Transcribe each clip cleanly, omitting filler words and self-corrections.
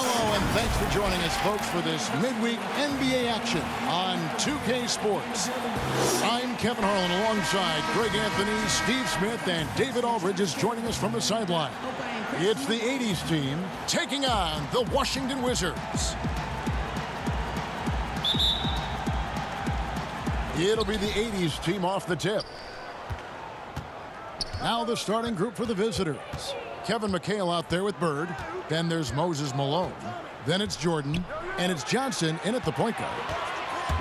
Hello, and thanks for joining us, folks, for this midweek NBA action on 2K Sports. I'm Kevin Harlan alongside Greg Anthony, Steve Smith, and David Aldridge is joining us from the sideline. It's the 80's team taking on the Washington Wizards. It'll be the 80's team off the tip. Now the starting group for the visitors. Kevin McHale out there with Bird. Then there's Moses Malone. Then it's Jordan. And it's Johnson in at the point guard.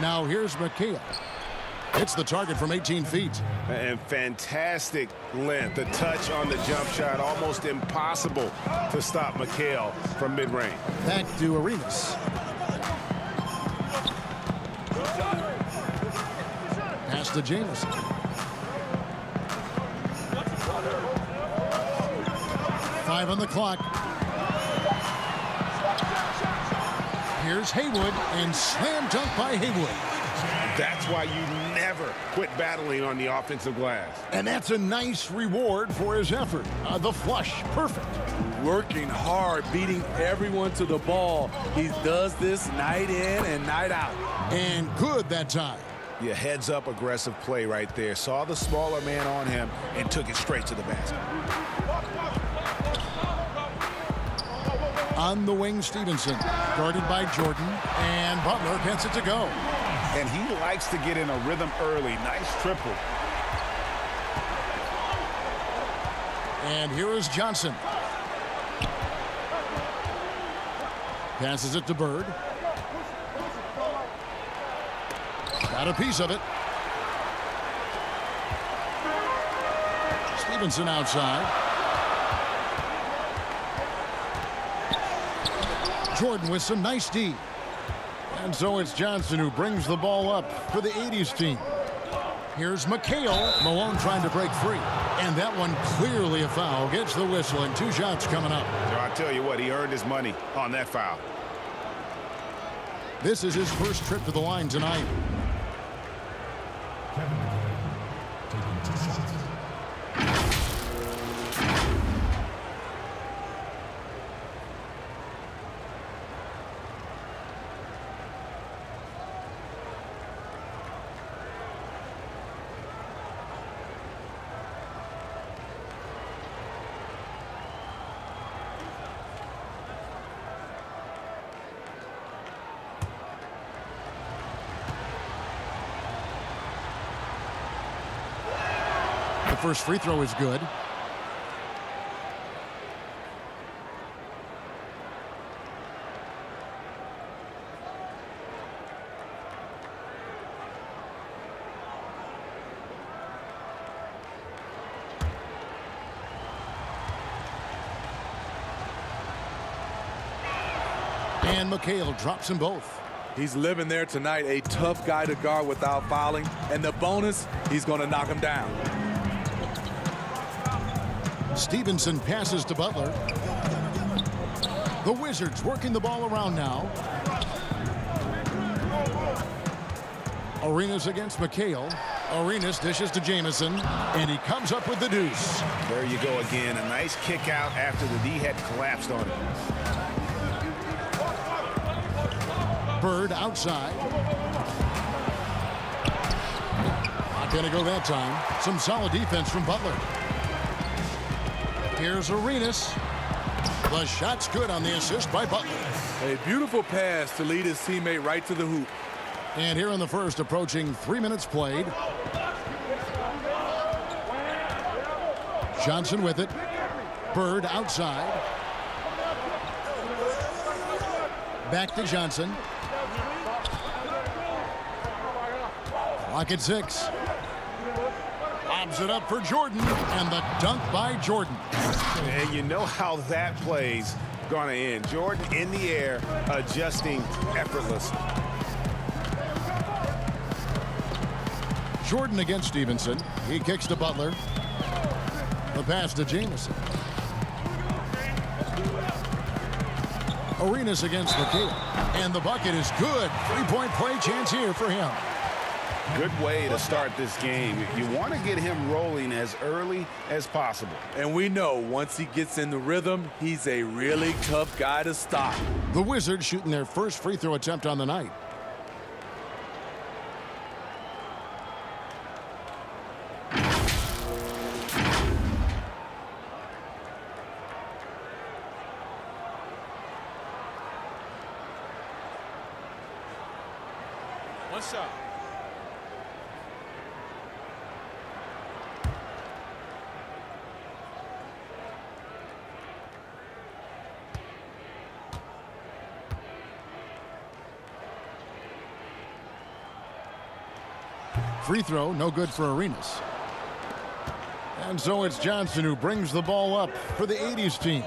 Now here's McHale. It's the target from 18 feet. And fantastic length. The touch on the jump shot. Almost impossible to stop McHale from mid-range. Back to Arenas. Pass to Jameson. Five on the clock. Here's Haywood, and slam dunk by Haywood. That's why you never quit battling on the offensive glass. And that's a nice reward for his effort. The flush, perfect. Working hard, beating everyone to the ball. He does this night in and night out. And good that time. Yeah, heads-up aggressive play right there. Saw the smaller man on him and took it straight to the basket. On the wing, Stevenson, guarded by Jordan, and Butler gets it to go. And he likes to get in a rhythm early. Nice triple. And here is Johnson. Passes it to Bird. Got a piece of it. Stevenson outside. Jordan with some nice D. And so it's Johnson who brings the ball up for the 80's team. Here's McHale. Malone trying to break free. And that one clearly a foul. Gets the whistle and 2 shots coming up. So I tell you what, he earned his money on that foul. This is his first trip to the line tonight. The first free throw is good. And McHale drops them both. He's living there tonight, a tough guy to guard without fouling. And the bonus, he's going to knock him down. Stevenson passes to Butler. The Wizards working the ball around now. Arenas against McHale. Arenas dishes to Jameson, and he comes up with the deuce. There you go again. A nice kick out after the D had collapsed on him. Bird outside. Not going to go that time. Some solid defense from Butler. Here's Arenas. The shot's good on the assist by Butler. A beautiful pass to lead his teammate right to the hoop. And here in the first, approaching 3 minutes played. Johnson with it. Bird outside. Back to Johnson. Clock at 6. Lobs it up for Jordan, and the dunk by Jordan. And you know how that play's gonna end. Jordan in the air, adjusting effortlessly. Jordan against Stevenson. He kicks to Butler. The pass to Jameson. Arenas against McHale. And the bucket is good. 3-point play chance here for him. Good way to start this game. You want to get him rolling as early as possible. And we know once he gets in the rhythm, he's a really tough guy to stop. The Wizards shooting their first free throw attempt on the night. One shot. Free throw, no good for Arenas. And so it's Johnson who brings the ball up for the 80's team.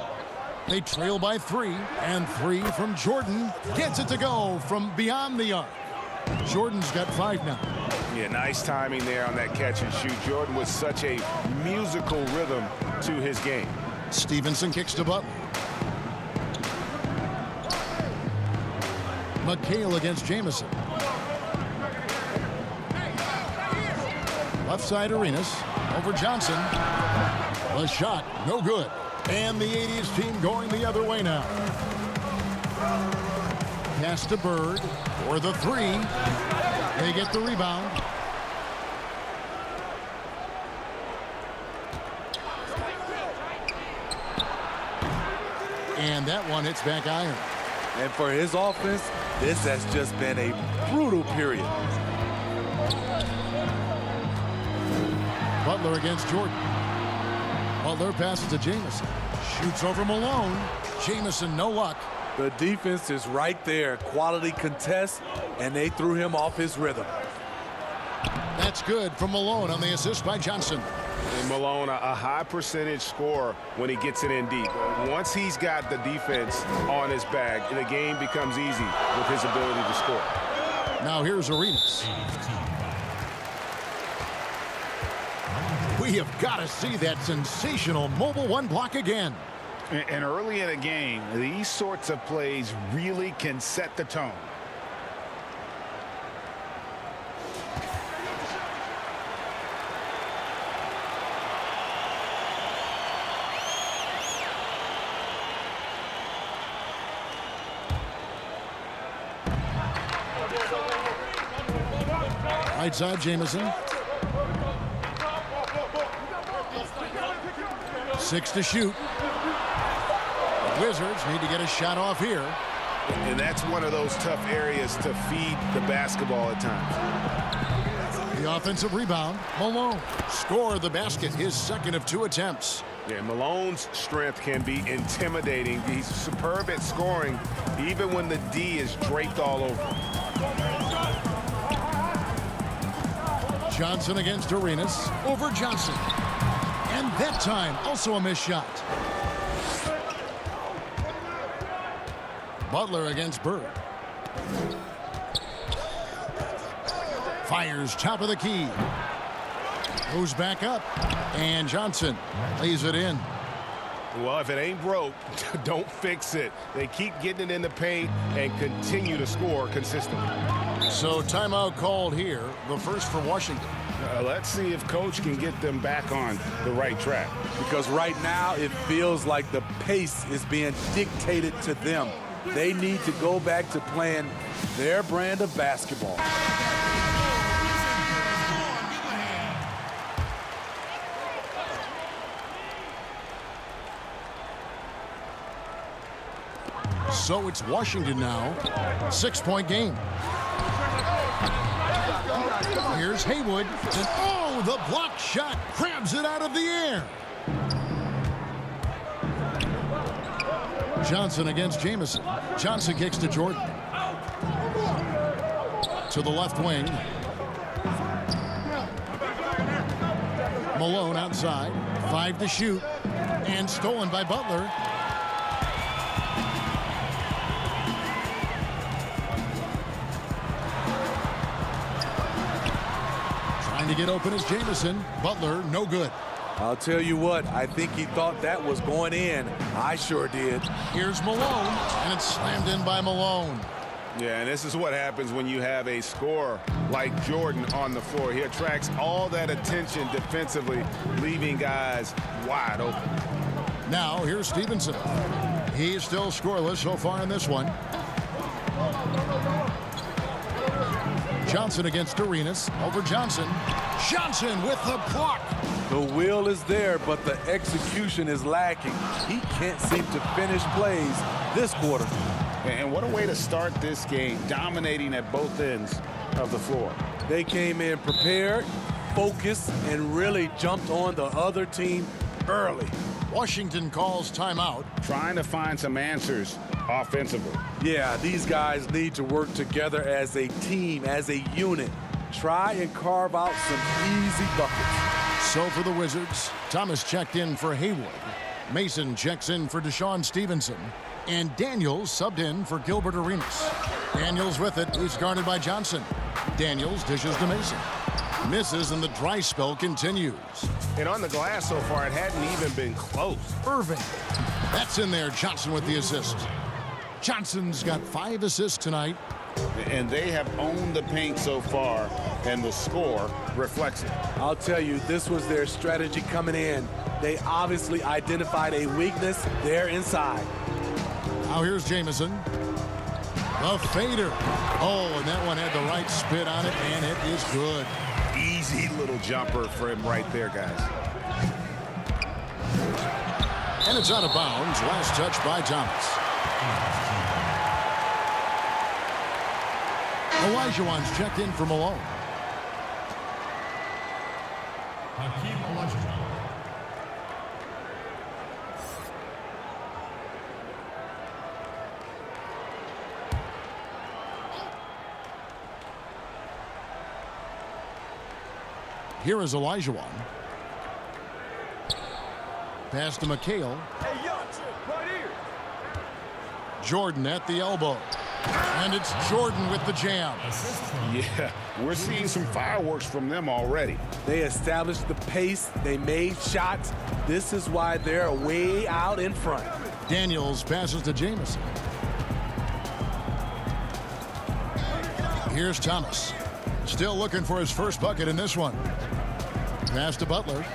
They trail by 3, and 3 from Jordan. Gets it to go from beyond the arc. Jordan's got 5 now. Yeah, nice timing there on that catch and shoot. Jordan with such a musical rhythm to his game. Stevenson kicks to Butler. McHale against Jamison. Left side Arenas over Johnson. The shot, no good. And the 80's team going the other way now. Pass to Bird for the 3. They get the rebound. And that one hits back iron. And for his offense, this has just been a brutal period. Butler against Jordan. Butler passes to Jamison. Shoots over Malone. Jamison, no luck. The defense is right there. Quality contest, and they threw him off his rhythm. That's good from Malone on the assist by Johnson. And Malone, a high percentage scorer when he gets it in deep. Once he's got the defense on his back, the game becomes easy with his ability to score. Now here's Arenas. We have got to see that sensational mobile 1 block again. And early in a game, these sorts of plays really can set the tone. Right side, Jamison. 6 to shoot. The Wizards need to get a shot off here. And that's one of those tough areas to feed the basketball at times. The offensive rebound. Malone scored the basket, his second of 2 attempts. Yeah, Malone's strength can be intimidating. He's superb at scoring, even when the D is draped all over. Johnson against Arenas. Over Johnson. And that time, also a missed shot. Butler against Bird. Fires top of the key. Goes back up. And Johnson lays it in. Well, if it ain't broke, don't fix it. They keep getting it in the paint and continue to score consistently. So timeout called here, the first for Washington. Let's see if Coach can get them back on the right track. Because right now it feels like the pace is being dictated to them. They need to go back to playing their brand of basketball. So it's Washington now. 6-point game. Here's Haywood. And oh, the block shot grabs it out of the air. Johnson against Jamison. Johnson kicks to Jordan. To the left wing. Malone outside. 5 to shoot. And stolen by Butler. Trying to get open is Jamison. Butler, no good. I'll tell you what, I think he thought that was going in. I sure did. Here's Malone, and it's slammed in by Malone. Yeah, and this is what happens when you have a scorer like Jordan on the floor. He attracts all that attention defensively, leaving guys wide open. Now, here's Stevenson. He's still scoreless so far in this one. Johnson against Arenas. Over Johnson. Johnson with the block. The will is there, but the execution is lacking. He can't seem to finish plays this quarter. And what a way to start this game, dominating at both ends of the floor. They came in prepared, focused, and really jumped on the other team early. Washington calls timeout. Trying to find some answers offensively. Yeah, these guys need to work together as a team, as a unit. Try and carve out some easy buckets. So for the Wizards, Thomas checked in for Haywood. Mason checks in for Deshaun Stevenson. And Daniels subbed in for Gilbert Arenas. Daniels with it. He's guarded by Johnson. Daniels dishes to Mason. Misses, and the dry spell continues. And on the glass so far, it hadn't even been close. Irving. That's in there. Johnson with the assist. Johnson's got 5 assists tonight. And they have owned the paint so far, and the score reflects it. I'll tell you, this was their strategy coming in. They obviously identified a weakness there inside. Now here's Jamison. The fader. Oh, and that one had the right spin on it, and it is good. Easy little jumper for him right there, guys. And it's out of bounds. Last touch by Thomas. Olajuwon's checked in for Malone. Here is Olajuwon. Pass to McHale. Jordan at the elbow. And it's Jordan with the jam. Yeah, we're seeing some fireworks from them already. They established the pace. They made shots. This is why they're way out in front. Daniels passes to Jamison. Here's Thomas. Still looking for his first bucket in this one. Pass to Butler.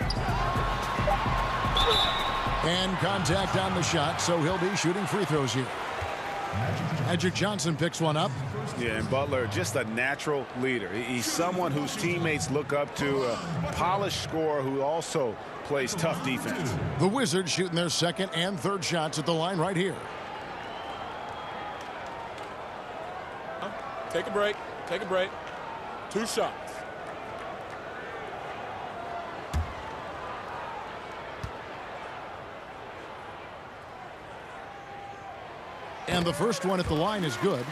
And contact on the shot, so he'll be shooting free throws here. Magic Johnson picks one up. Yeah, and Butler, just a natural leader. He's someone whose teammates look up to, a polished scorer who also plays tough defense. The Wizards shooting their second and third shots at the line right here. Take a break. Take a break. 2 shots. And the first one at the line is good.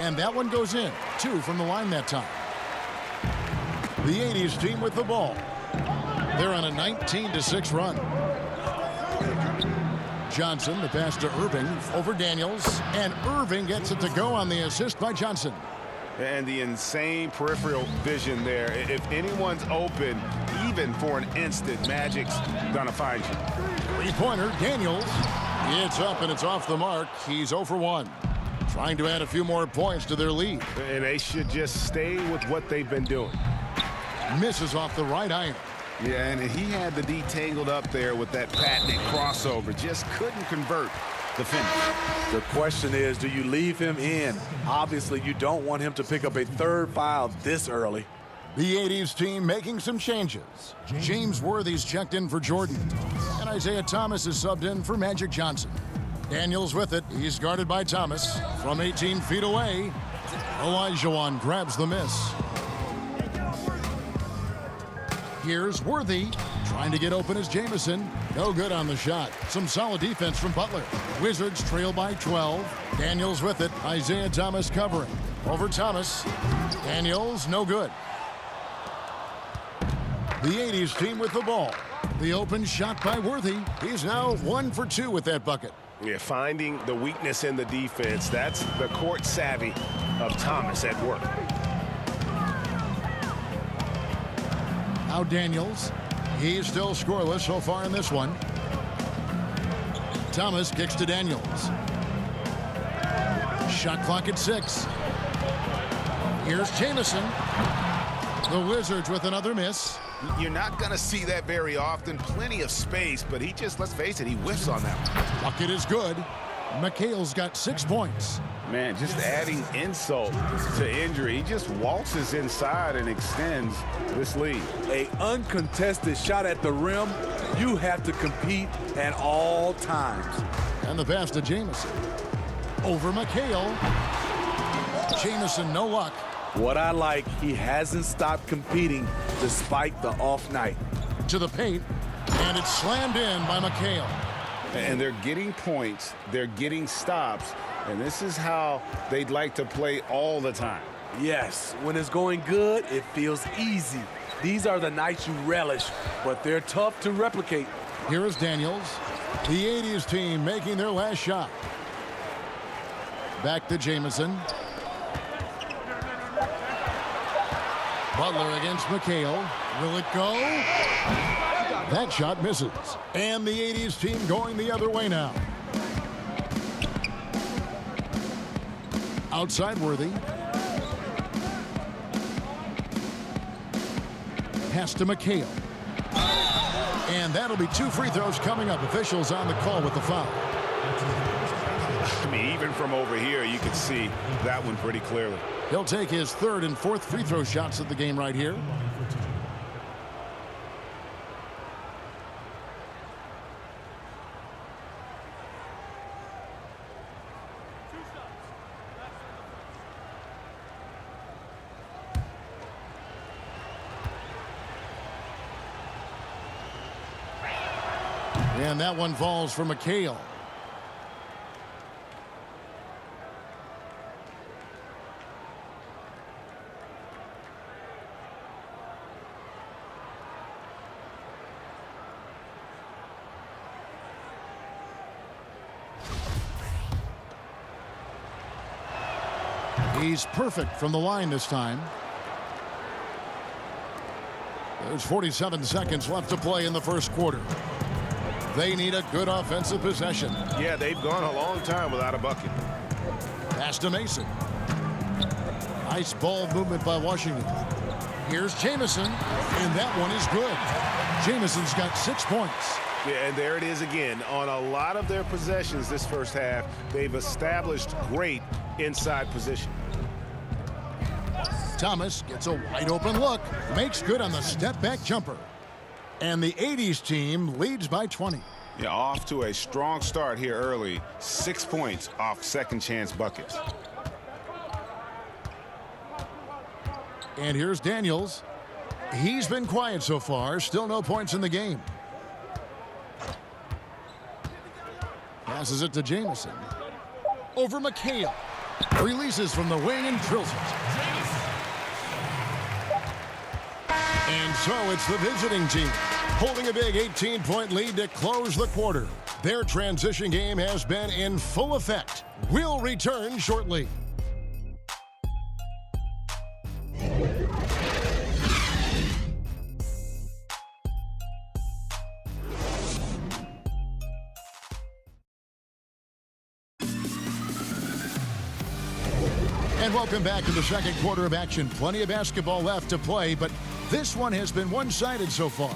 And that one goes in. 2 from the line that time. The 80s team with the ball. They're on a 19-6 run. Johnson, the pass to Irving, over Daniels, and Irving gets it to go on the assist by Johnson. And the insane peripheral vision there. If anyone's open, even for an instant, Magic's gonna find you. Three-pointer, Daniels. It's up and it's off the mark. He's 0 for 1. Trying to add a few more points to their lead. And they should just stay with what they've been doing. Misses off the right iron. Yeah, and he had the D tangled up there with that patented crossover. Just couldn't convert the finish. The question is, do you leave him in? Obviously, you don't want him to pick up a 3rd foul this early. The 80s team making some changes. James Worthy's checked in for Jordan. And Isaiah Thomas is subbed in for Magic Johnson. Daniels with it. He's guarded by Thomas. From 18 feet away, Olajuwon grabs the miss. Here's Worthy. Trying to get open as Jamison. No good on the shot. Some solid defense from Butler. Wizards trail by 12. Daniels with it. Isaiah Thomas covering. Over Thomas. Daniels, no good. The 80s team with the ball. The open shot by Worthy. He's now 1 for 2 with that bucket. Yeah, finding the weakness in the defense. That's the court savvy of Thomas at work. Now Daniels. He's still scoreless so far in this one. Thomas kicks to Daniels. Shot clock at 6. Here's Jamison. The Wizards with another miss. You're not going to see that very often. Plenty of space, but he just, let's face it, he whiffs on that one. Bucket is good. McHale's got 6 points. Man, just adding insult to injury. He just waltzes inside and extends this lead. An uncontested shot at the rim, you have to compete at all times. And the pass to Jamison. Over McHale. Jamison, no luck. What I like, he hasn't stopped competing despite the off night. To the paint, and it's slammed in by McHale. And they're getting points, they're getting stops, and this is how they'd like to play all the time. Yes, when it's going good, it feels easy. These are the nights you relish, but they're tough to replicate. Here is Daniels. The 80's team making their last shot. Back to Jamison. Butler against McHale. Will it go? That shot misses. And the 80's team going the other way now. Outside Worthy. Pass to McHale. And that'll be 2 free throws coming up. Officials on the call with the foul. I mean, even from over here, you can see that one pretty clearly. He'll take his 3rd and 4th free throw shots of the game right here. And that one falls for McHale. He's perfect from the line this time. There's 47 seconds left to play in the first quarter. They need a good offensive possession. Yeah, they've gone a long time without a bucket. Pass to Mason. Nice ball movement by Washington. Here's Jamison, and that one is good. Jamison's got 6 points. Yeah, and there it is again. On a lot of their possessions this first half, they've established great inside position. Thomas gets a wide open look. Makes good on the step back jumper. And the 80's team leads by 20. Yeah, off to a strong start here early. 6 points off second chance buckets. And here's Daniels. He's been quiet so far. Still no points in the game. Passes it to Jamison. Over McHale. Releases from the wing and drills it. And so it's the visiting team holding a big 18-point lead to close the quarter. Their transition game has been in full effect. We'll return shortly. And welcome back to the second quarter of action. Plenty of basketball left to play, but this one has been one-sided so far.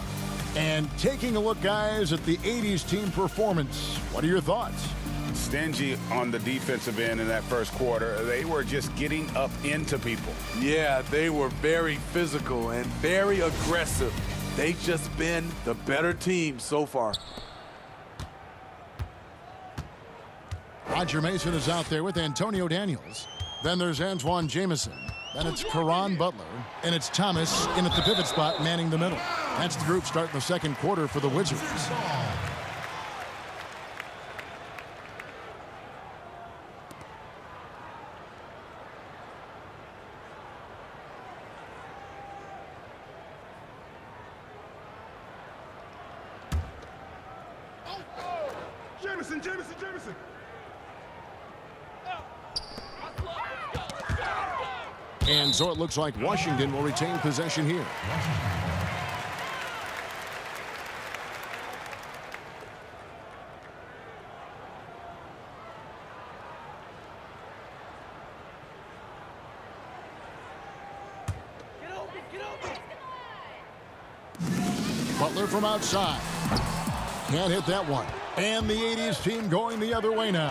And taking a look, guys, at the 80's team performance, what are your thoughts? Stingy on the defensive end in that first quarter. They were just getting up into people. Yeah, they were very physical and very aggressive. They've just been the better team so far. Roger Mason is out there with Antonio Daniels. Then there's Antoine Jamison. Then it's Caron Butler. And it's Thomas in at the pivot spot, manning the middle. That's the group starting the second quarter for the Wizards. Jamison. And so it looks like Washington will retain possession here. Butler from outside. Can't hit that one. And the 80s team going the other way now.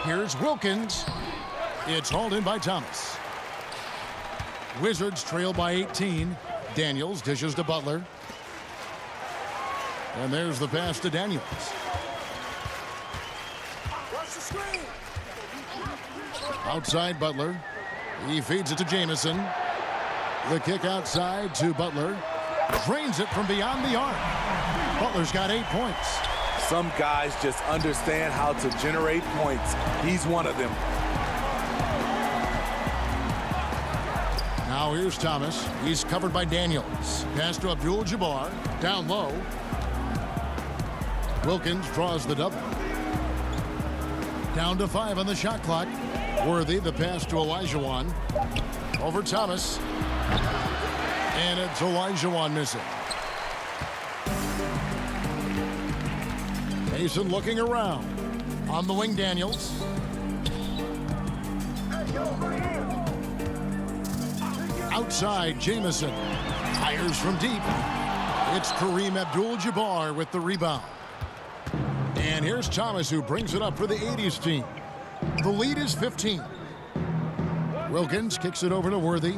Here's Wilkins. It's hauled in by Thomas. Wizards trail by 18. Daniels dishes to Butler. And there's the pass to Daniels. Outside Butler. He feeds it to Jamison. The kick outside to Butler. Drains it from beyond the arc. Butler's got 8 points. Some guys just understand how to generate points. He's one of them. Now here's Thomas. He's covered by Daniels. Pass to Abdul-Jabbar. Down low. Wilkins draws the double. Down to 5 on the shot clock. Worthy, the pass to Olajuwon. Over Thomas. And it's Olajuwon missing. Mason looking around. On the wing, Daniels. Outside, Jamison. Fires from deep. It's Kareem Abdul-Jabbar with the rebound. And here's Thomas, who brings it up for the 80s team. The lead is 15. Wilkins kicks it over to Worthy.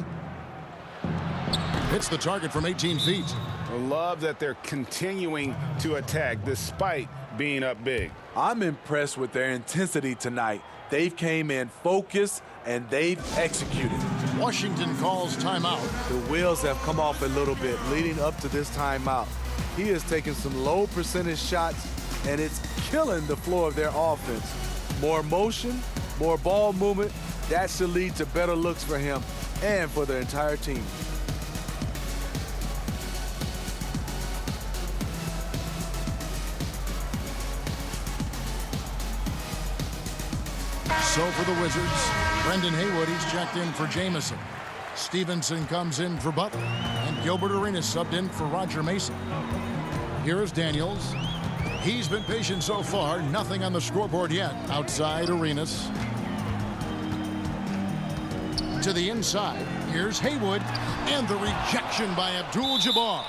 Hits the target from 18 feet. I love that they're continuing to attack despite being up big. I'm impressed with their intensity tonight. They've came in focused and they've executed. Washington calls timeout. The wheels have come off a little bit leading up to this timeout. He has taken some low percentage shots and it's killing the flow of their offense. More motion, more ball movement, that should lead to better looks for him and for the entire team. So for the Wizards, Brendan Haywood, he's checked in for Jamison. Stevenson comes in for Butler. And Gilbert Arenas subbed in for Roger Mason. Here is Daniels. He's been patient so far. Nothing on the scoreboard yet. Outside Arenas. To the inside. Here's Haywood. And the rejection by Abdul-Jabbar.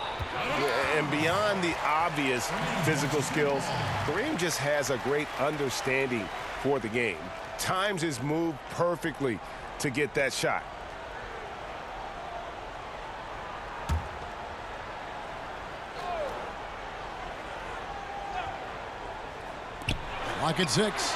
And beyond the obvious physical skills, Kareem just has a great understanding for the game. Times his move perfectly to get that shot. Lock at 6.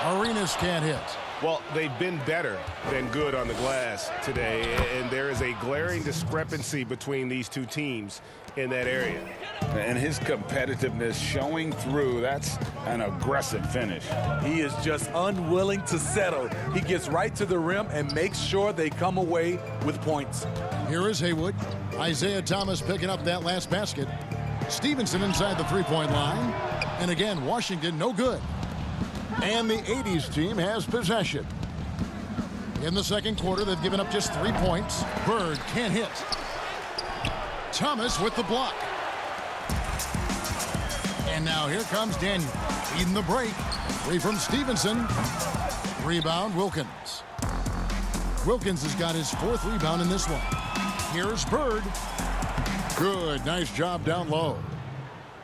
Arenas can't hit. Well, they've been better than good on the glass today, and there is a glaring discrepancy between these two teams in that area. And his competitiveness showing through. That's an aggressive finish. He is just unwilling to settle. He gets right to the rim and makes sure they come away with points. Here is Haywood. Isaiah Thomas picking up that last basket. Stevenson inside the three-point line. And again, Washington no good. And the 80s team has possession. In the second quarter, they've given up just 3 points. Bird can't hit. Thomas with the block. And now here comes Daniel. Feeding the break. Free from Stevenson. Rebound, Wilkins. Wilkins has got his 4th rebound in this one. Here's Bird. Good, nice job down low.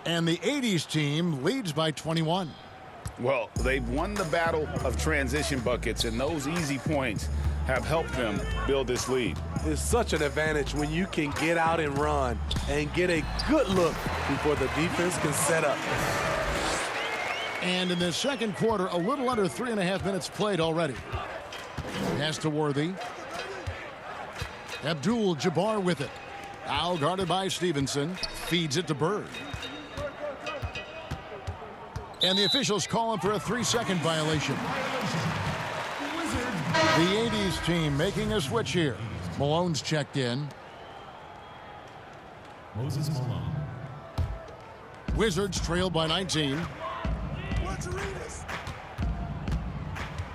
And the 80s team leads by 21. Well, they've won the battle of transition buckets, and those easy points have helped them build this lead. It's such an advantage when you can get out and run and get a good look before the defense can set up. And in the second quarter, a little under 3.5 minutes played already. Pass to Worthy. Abdul-Jabbar with it. Now guarded by Stevenson. Feeds it to Bird. And the officials calling for a 3-second violation. The 80s team making a switch here. Malone's checked in. Moses Malone. Wizards trail by 19.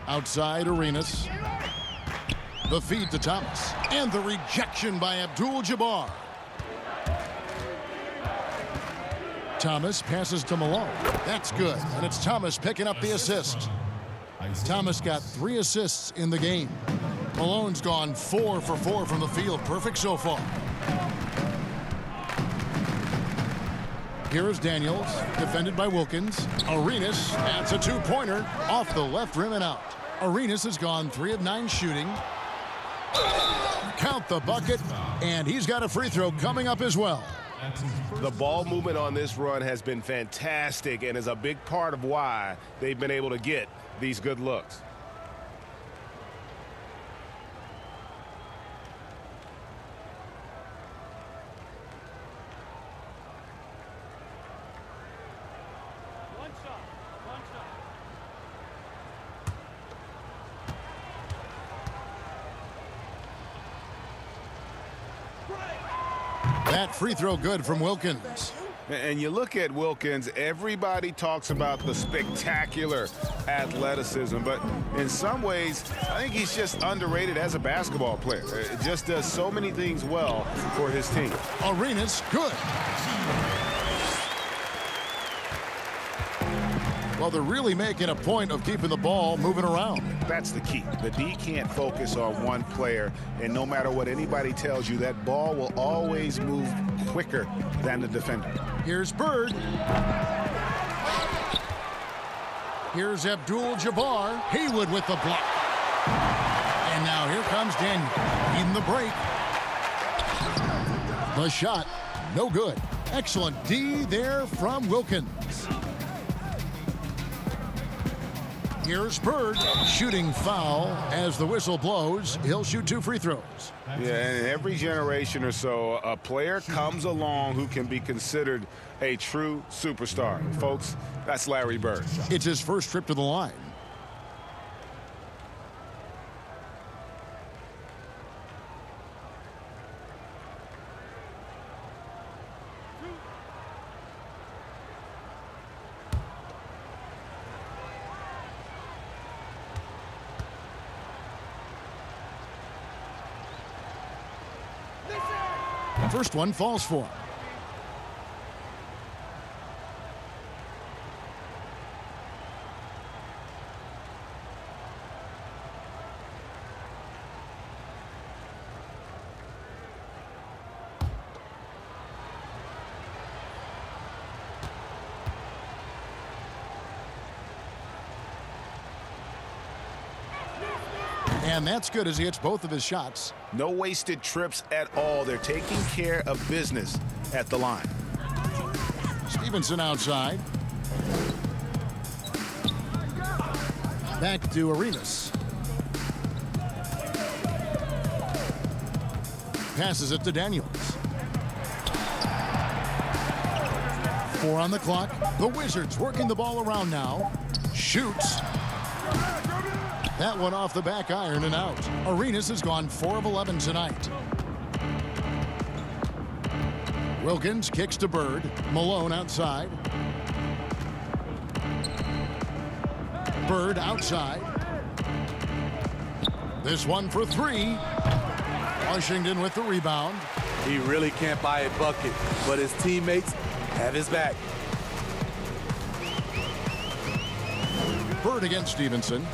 Outside Arenas. The feed to Thomas. And the rejection by Abdul-Jabbar. Thomas passes to Malone. That's good. And it's Thomas picking up the assist. Thomas got 3 assists in the game. Malone's gone 4 for 4 from the field. Perfect so far. Here is Daniels, defended by Wilkins. Arenas, that's a 2-pointer, off the left rim and out. Arenas has gone 3 of 9 shooting. Count the bucket, and he's got a free throw coming up as well. The ball movement on this run has been fantastic and is a big part of why they've been able to get these good looks. That free throw good from Wilkins. And you look at Wilkins, everybody talks about the spectacular athleticism, but in some ways, I think he's just underrated as a basketball player. It just does so many things well for his team. Arenas, good. Well, they're really making a point of keeping the ball moving around. That's the key. The D can't focus on one player, and no matter what anybody tells you, that ball will always move quicker than the defender. Here's Bird. Here's Abdul-Jabbar. Haywood with the block. And now here comes Daniel. Needing the break. The shot, no good. Excellent D there from Wilkins. Here's Bird, shooting foul. As the whistle blows, he'll shoot 2 free throws. Yeah, and every generation or so, a player comes along who can be considered a true superstar. Folks, that's Larry Bird. It's his first trip to the line. First one falls for him. And that's good as he hits both of his shots. No wasted trips at all. They're taking care of business at the line. Stevenson outside. Back to Arenas. Passes it to Daniels. 4 on the clock. The Wizards working the ball around now. Shoots. That one off the back iron and out. Arenas has gone 4 of 11 tonight. Wilkins kicks to Bird. Malone outside. Bird outside. This one for 3. Washington with the rebound. He really can't buy a bucket, but his teammates have his back. Bird against Stevenson.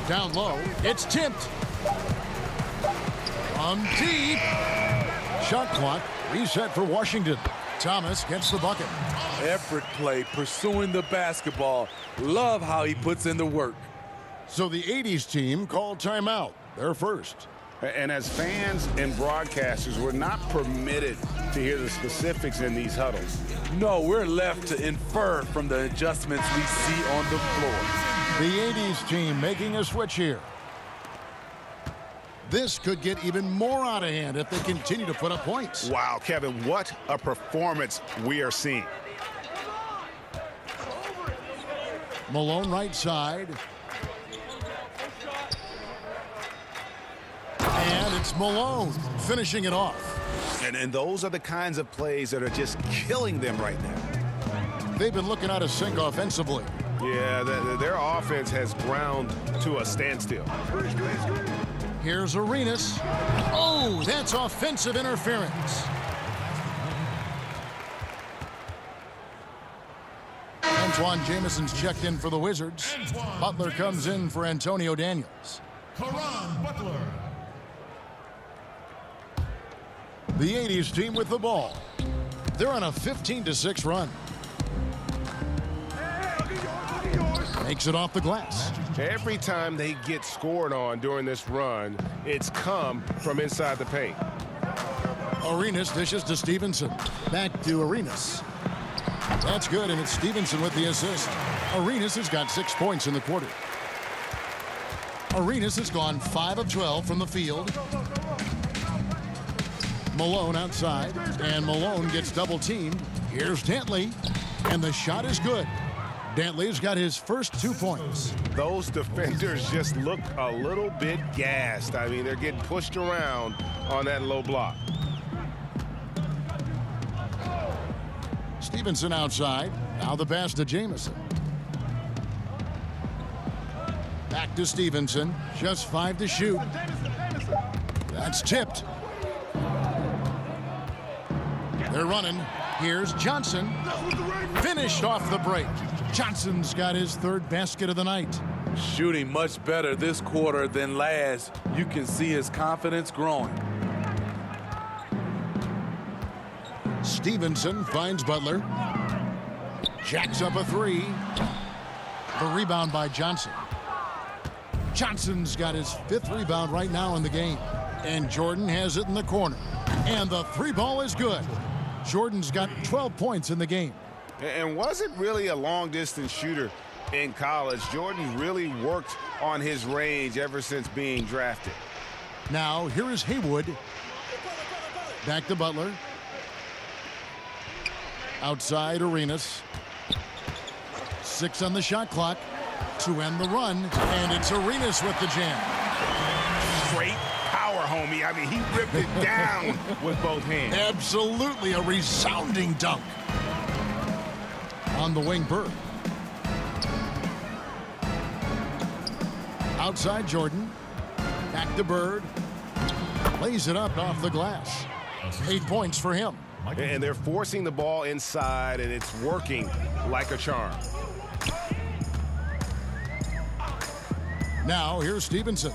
Down low, it's tipped. From deep. Shot clock reset for Washington. Thomas gets the bucket. Effort play, pursuing the basketball. Love how he puts in the work. So the 80's team called timeout. They're first. And as fans and broadcasters, we're not permitted to hear the specifics in these huddles. No, we're left to infer from the adjustments we see on the floor. The 80's team making a switch here. This could get even more out of hand if they continue to put up points. Wow, Kevin, what a performance we are seeing. Malone right side. It's Malone finishing it off. And those are the kinds of plays that are just killing them right now. They've been looking out of sync offensively. Yeah, their offense has ground to a standstill. Here's Arenas. Oh, that's offensive interference. Antoine Jameson's checked in for the Wizards. Butler comes in for Antonio Daniels. Butler. The 80's team with the ball. They're on a 15-6 run. Makes it off the glass. Every time they get scored on during this run, it's come from inside the paint. Arenas dishes to Stevenson. Back to Arenas. That's good, and it's Stevenson with the assist. Arenas has got 6 points in the quarter. Arenas has gone 5 of 12 from the field. Malone outside, and Malone gets double teamed. Here's Dantley, and the shot is good. Dantley's got his first 2 points. Those defenders just look a little bit gassed. I mean, they're getting pushed around on that low block. Stevenson outside. Now the pass to Jamison. Back to Stevenson. Just 5 to shoot. That's tipped. They're running. Here's Johnson. Finished off the break. Johnson's got his 3rd basket of the night. Shooting much better this quarter than last. You can see his confidence growing. Stevenson finds Butler. Jacks up a 3. The rebound by Johnson. Johnson's got his 5th rebound right now in the game. And Jordan has it in the corner. And the 3-ball is good. Jordan's got 12 points in the game. And wasn't really a long-distance shooter in college. Jordan really worked on his range ever since being drafted. Now, here is Haywood. Back to Butler. Outside Arenas. 6 on the shot clock to end the run. And it's Arenas with the jam. Straight power, homie. I mean, he ripped it down with both hands. Absolutely a resounding dunk. On the wing, Bird. Outside Jordan. Back to Bird. Lays it up off the glass. 8 points for him. And they're forcing the ball inside, and it's working like a charm. Now, here's Stevenson.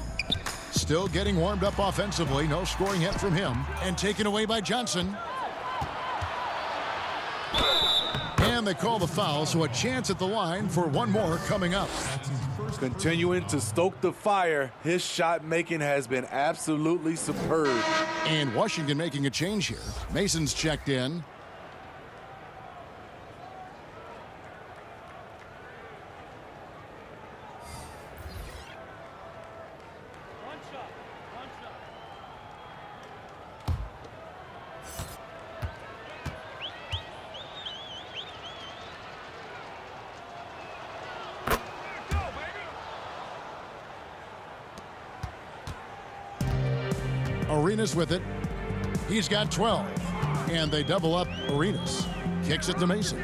Still getting warmed up offensively. No scoring yet from him. And taken away by Johnson. And they call the foul, so a chance at the line for one more coming up. Continuing to stoke the fire, his shot making has been absolutely superb. And Washington making a change here. Mason's checked in. Arenas with it. He's got 12. And they double up Arenas. Kicks it to Mason.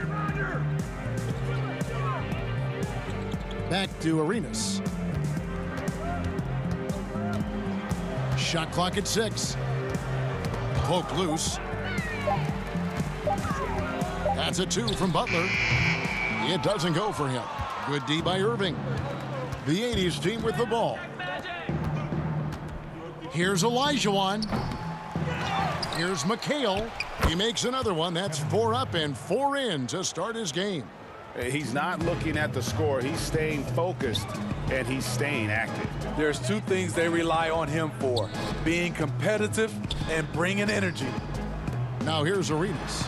Back to Arenas. Shot clock at 6. Poke loose. That's a 2 from Butler. It doesn't go for him. Good D by Irving. The 80's team with the ball. Here's Olajuwon. Here's McHale. He makes another one. That's 4 up and 4 in to start his game. He's not looking at the score. He's staying focused, and he's staying active. There's 2 things they rely on him for: being competitive and bringing energy. Now here's Arenas.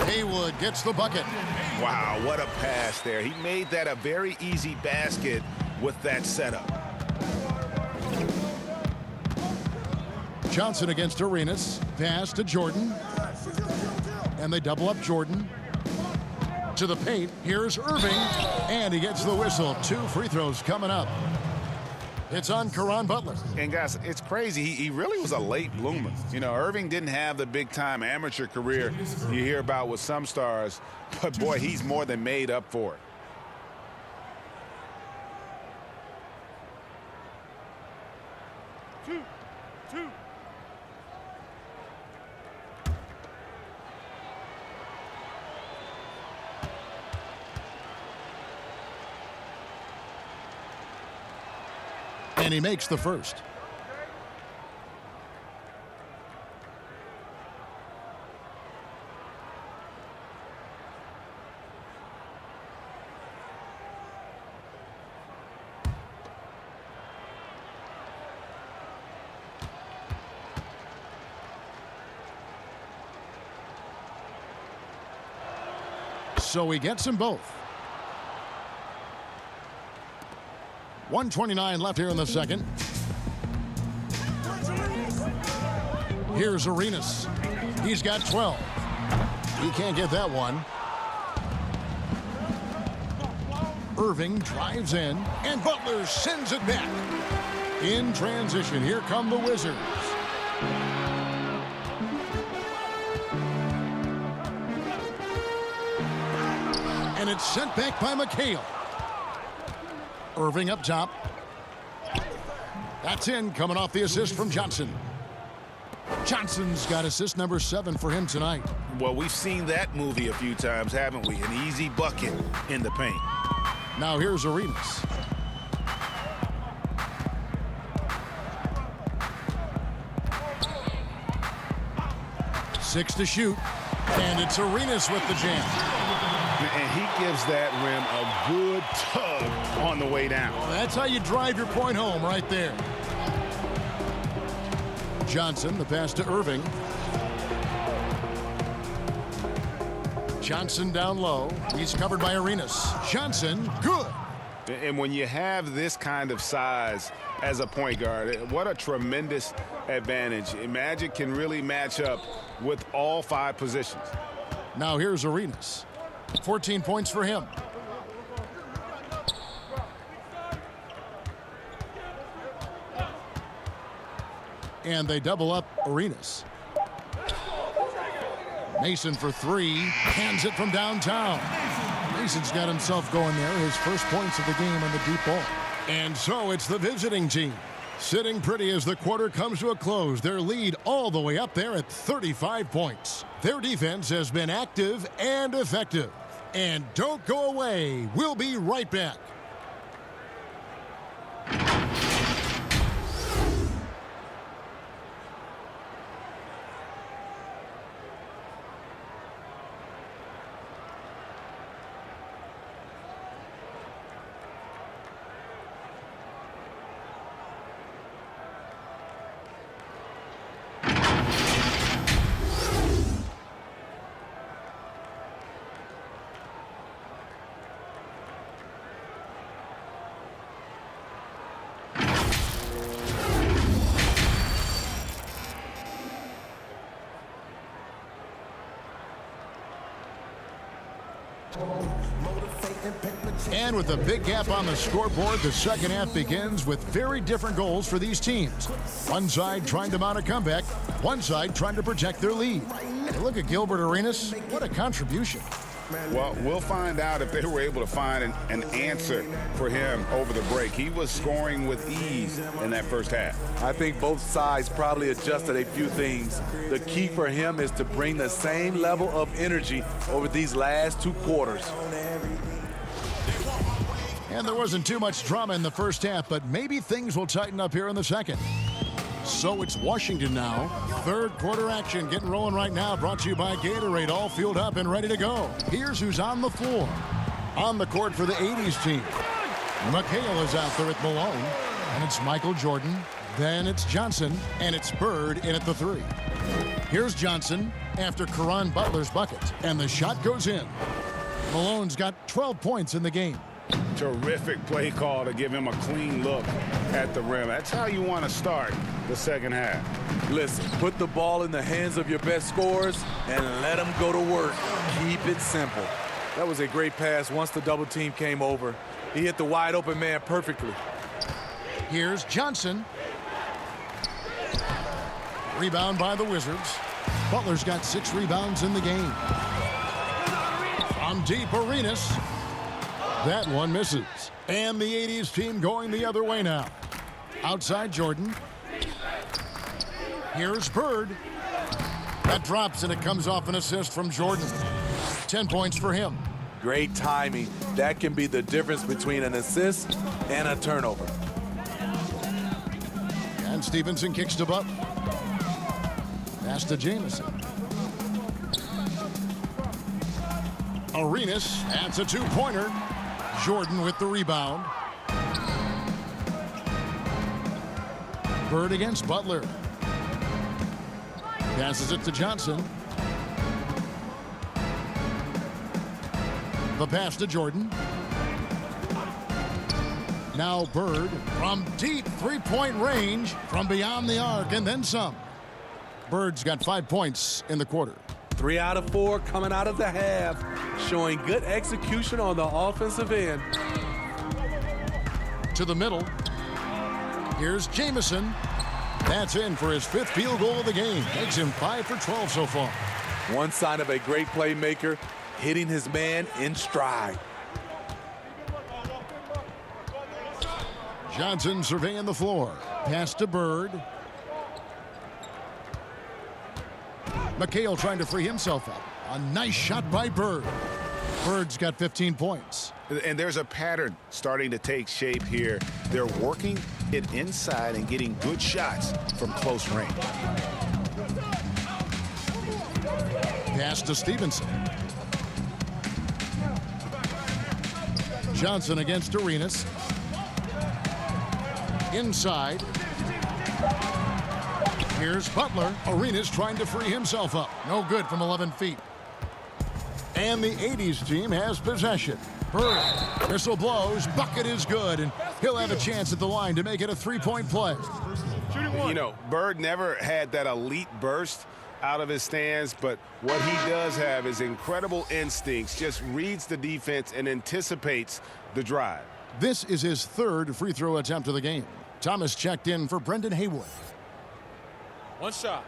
Haywood gets the bucket. Wow, what a pass there. He made that a very easy basket with that setup. Johnson against Arenas. Pass to Jordan. And they double up Jordan. To the paint. Here's Irving. And he gets the whistle. 2 free throws coming up. It's on Caron Butler. And guys, it's crazy. He really was a late bloomer. You know, Irving didn't have the big-time amateur career you hear about with some stars, but boy, he's more than made up for it. Two. And he makes the first. So he gets them both. 1:29 left here in the second. Here's Arenas. He's got 12. He can't get that one. Irving drives in, and Butler sends it back. In transition, here come the Wizards. And it's sent back by McHale. Irving up top. That's in, coming off the assist from Johnson. Johnson's got assist number 7 for him tonight. Well, we've seen that movie a few times, haven't we? An easy bucket in the paint. Now here's Arenas. Six to shoot. And it's Arenas with the jam. And he gives that rim a good tug on the way down. Well, that's how you drive your point home right there. Johnson, the pass to Irving. Johnson down low. He's covered by Arenas. Johnson, good. And when you have this kind of size as a point guard, what a tremendous advantage. Magic can really match up with all 5 positions. Now here's Arenas. 14 points for him. And they double up Arenas. Mason for 3. Hands it from downtown. Mason's got himself going there. His first points of the game on the deep ball. And so it's the visiting team. Sitting pretty as the quarter comes to a close. Their lead all the way up there at 35 points. Their defense has been active and effective. And don't go away. We'll be right back. And with a big gap on the scoreboard, the second half begins with very different goals for these teams. One side trying to mount a comeback, one side trying to protect their lead. And look at Gilbert Arenas. What a contribution. Well, we'll find out if they were able to find an answer for him over the break. He was scoring with ease in that first half. I think both sides probably adjusted a few things. The key for him is to bring the same level of energy over these last 2 quarters. And there wasn't too much drama in the first half, but maybe things will tighten up here in the second. So it's Washington now. Third quarter action getting rolling right now. Brought to you by Gatorade. All fueled up and ready to go. Here's who's on the floor. On the court for the 80's team. McHale is out there at Malone. And it's Michael Jordan. Then it's Johnson. And it's Bird in at the 3. Here's Johnson after Caron Butler's bucket. And the shot goes in. Malone's got 12 points in the game. Terrific play call to give him a clean look at the rim. That's how you want to start the second half. Listen, put the ball in the hands of your best scorers and let them go to work. Keep it simple. That was a great pass once the double team came over. He hit the wide open man perfectly. Here's Johnson. Rebound by the Wizards. Butler's got 6 rebounds in the game. From deep, Arenas. That one misses. And the 80s team going the other way now. Outside Jordan. Here's Bird. That drops, and it comes off an assist from Jordan. 10 points for him. Great timing. That can be the difference between an assist and a turnover. And Stevenson kicks to Butler. Pass to Jamison. Arenas adds a 2-pointer. Jordan with the rebound. Bird against Butler. Passes it to Johnson. The pass to Jordan. Now Bird from deep 3-point range from beyond the arc and then some. Bird's got 5 points in the quarter. 3 out of 4 coming out of the half, showing good execution on the offensive end. To the middle. Here's Jamison. That's in for his 5th field goal of the game. Makes him 5 for 12 so far. One sign of a great playmaker, hitting his man in stride. Johnson surveying the floor. Pass to Bird. McHale trying to free himself up. A nice shot by Bird. Bird's got 15 points. And there's a pattern starting to take shape here. They're working it inside and getting good shots from close range. Pass to Stevenson. Johnson against Arenas. Inside. Here's Butler. Arenas trying to free himself up. No good from 11 feet. And the 80s team has possession. Bird. Whistle blows. Bucket is good. And he'll have a chance at the line to make it a 3-point play. You know, Bird never had that elite burst out of his stance, but what he does have is incredible instincts, just reads the defense and anticipates the drive. This is his 3rd free throw attempt of the game. Thomas checked in for Brendan Haywood. One shot.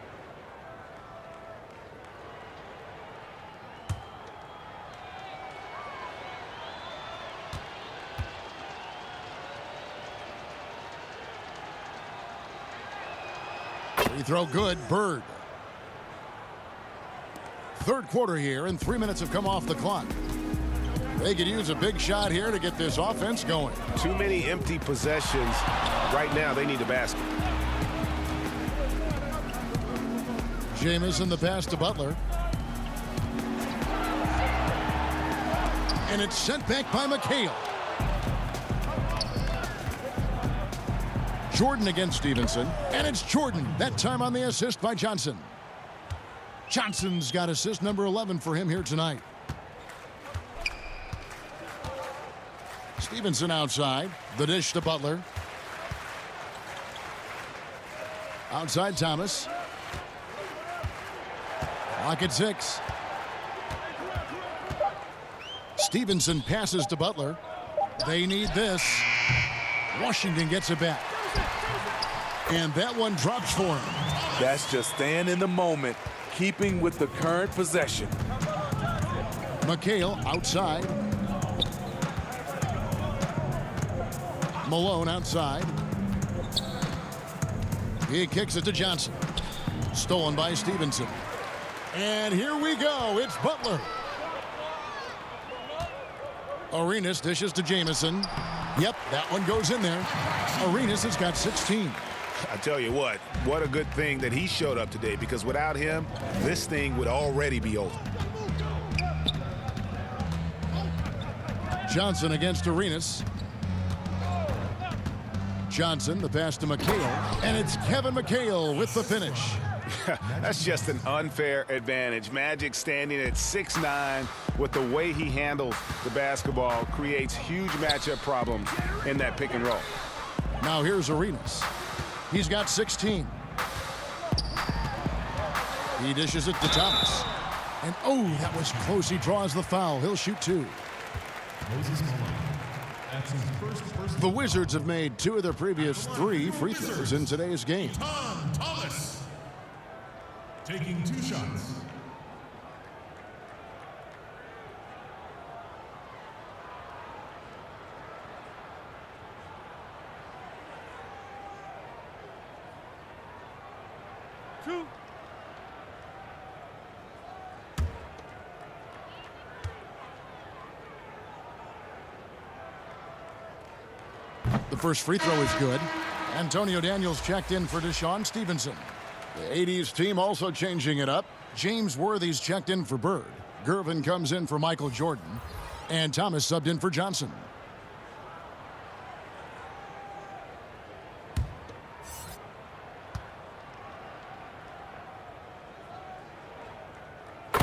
Free throw good. Bird. 3rd quarter here, and 3 minutes have come off the clock. They could use a big shot here to get this offense going. Too many empty possessions. Right now, they need a basket. Jamison the pass to Butler. And it's sent back by McHale. Jordan against Stevenson. And it's Jordan, that time on the assist by Johnson. Johnson's got assist number 11 for him here tonight. Stevenson outside. The dish to Butler. Outside Thomas. Clock at 6. Stevenson passes to Butler. They need this. Washington gets it back. And that one drops for him. That's just staying in the moment, keeping with the current possession. McHale outside. Malone outside. He kicks it to Johnson. Stolen by Stevenson. And here we go. It's Butler. Arenas dishes to Jamison. Yep, that one goes in there. Arenas has got 16. I tell you what a good thing that he showed up today, because without him, this thing would already be over. Johnson against Arenas. Johnson, the pass to McHale. And it's Kevin McHale with the finish. That's just an unfair advantage. Magic standing at 6'9", with the way he handles the basketball, creates huge matchup problems in that pick and roll. Now here's Arenas. He's got 16. He dishes it to Thomas. And oh, that was close. He draws the foul. He'll shoot 2. The Wizards have made 2 of their previous 3 free throws in today's game. Tom Thomas taking 2 shots. The first free throw is good. Antonio Daniels checked in for Deshaun Stevenson. The 80's team also changing it up. James Worthy's checked in for Bird. Gervin comes in for Michael Jordan. And Thomas subbed in for Johnson.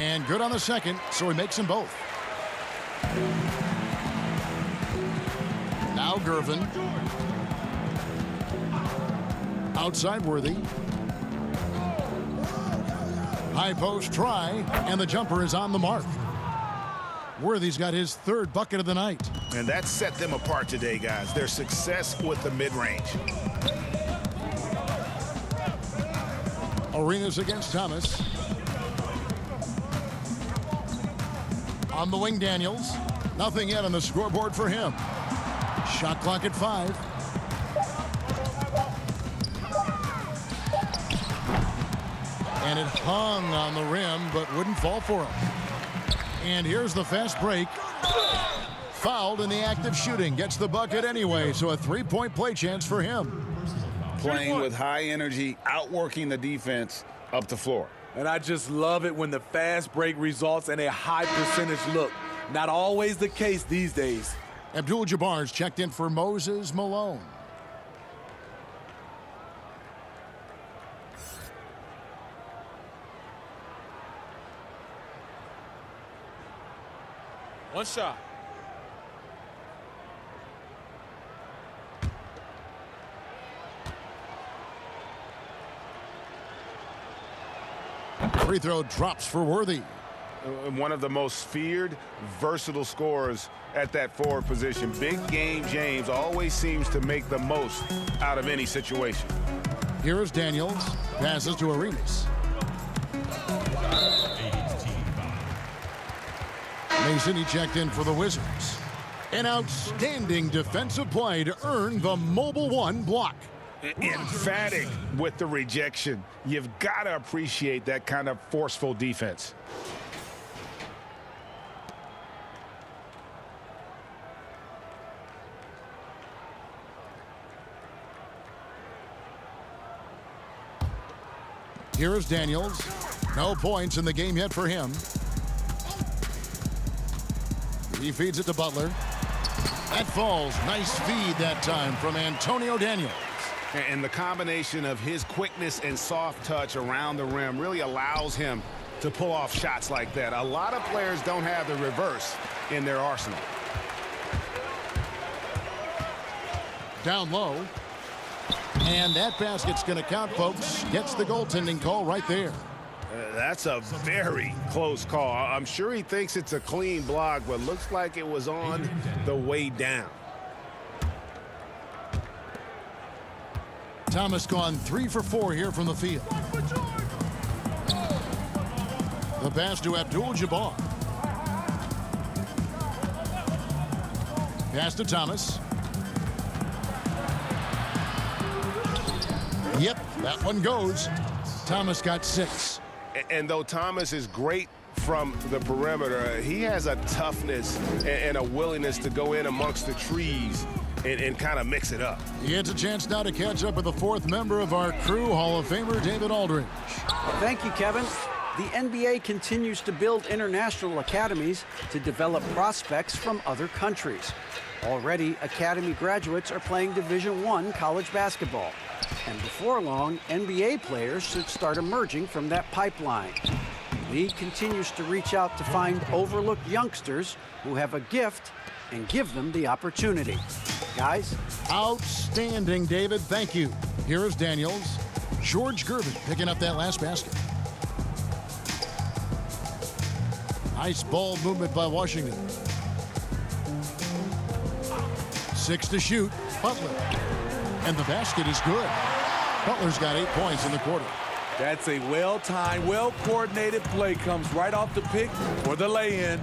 And good on the second, so he makes them both. Now Gervin. Outside Worthy. High post try, and the jumper is on the mark. Worthy's got his 3rd bucket of the night. And that set them apart today, guys. Their success with the mid-range. Arenas against Thomas. On the wing, Daniels. Nothing yet on the scoreboard for him. Shot clock at 5. And it hung on the rim, but wouldn't fall for him. And here's the fast break. Fouled in the act of shooting. Gets the bucket anyway, so a 3-point play chance for him. Playing with high energy, outworking the defense up the floor. And I just love it when the fast break results in a high percentage look. Not always the case these days. Abdul-Jabbar's checked in for Moses Malone. One shot. Free throw drops for Worthy. One of the most feared, versatile scorers at that forward position. Big game James always seems to make the most out of any situation. Here is Daniels. Passes to Arenas. Mason, he checked in for the Wizards. An outstanding defensive play to earn the Mobile 1 block. Emphatic with the rejection. You've got to appreciate that kind of forceful defense. Here is Daniels. No points in the game yet for him. He feeds it to Butler. That falls. Nice feed that time from Antonio Daniels. And the combination of his quickness and soft touch around the rim really allows him to pull off shots like that. A lot of players don't have the reverse in their arsenal. Down low. And that basket's going to count, folks. Gets the goaltending call right there. That's a very close call. I'm sure he thinks it's a clean block, but looks like it was on the way down. Thomas gone 3 for 4 here from the field. The pass to Abdul-Jabbar. Pass to Thomas. Yep, that one goes. Thomas got 6. And though Thomas is great from the perimeter, he has a toughness and a willingness to go in amongst the trees and kind of mix it up. He gets a chance now to catch up with the 4th member of our crew, Hall of Famer David Aldridge. Thank you, Kevin. The NBA continues to build international academies to develop prospects from other countries. Already, academy graduates are playing Division I college basketball. And before long, NBA players should start emerging from that pipeline. The league continues to reach out to find overlooked youngsters who have a gift and give them the opportunity. Guys? Outstanding, David. Thank you. Here is Daniels. George Gervin picking up that last basket. Nice ball movement by Washington. 6 to shoot. Butler. And the basket is good. Butler's got 8 points in the quarter. That's a well-timed, well-coordinated play. Comes right off the pick for the lay-in.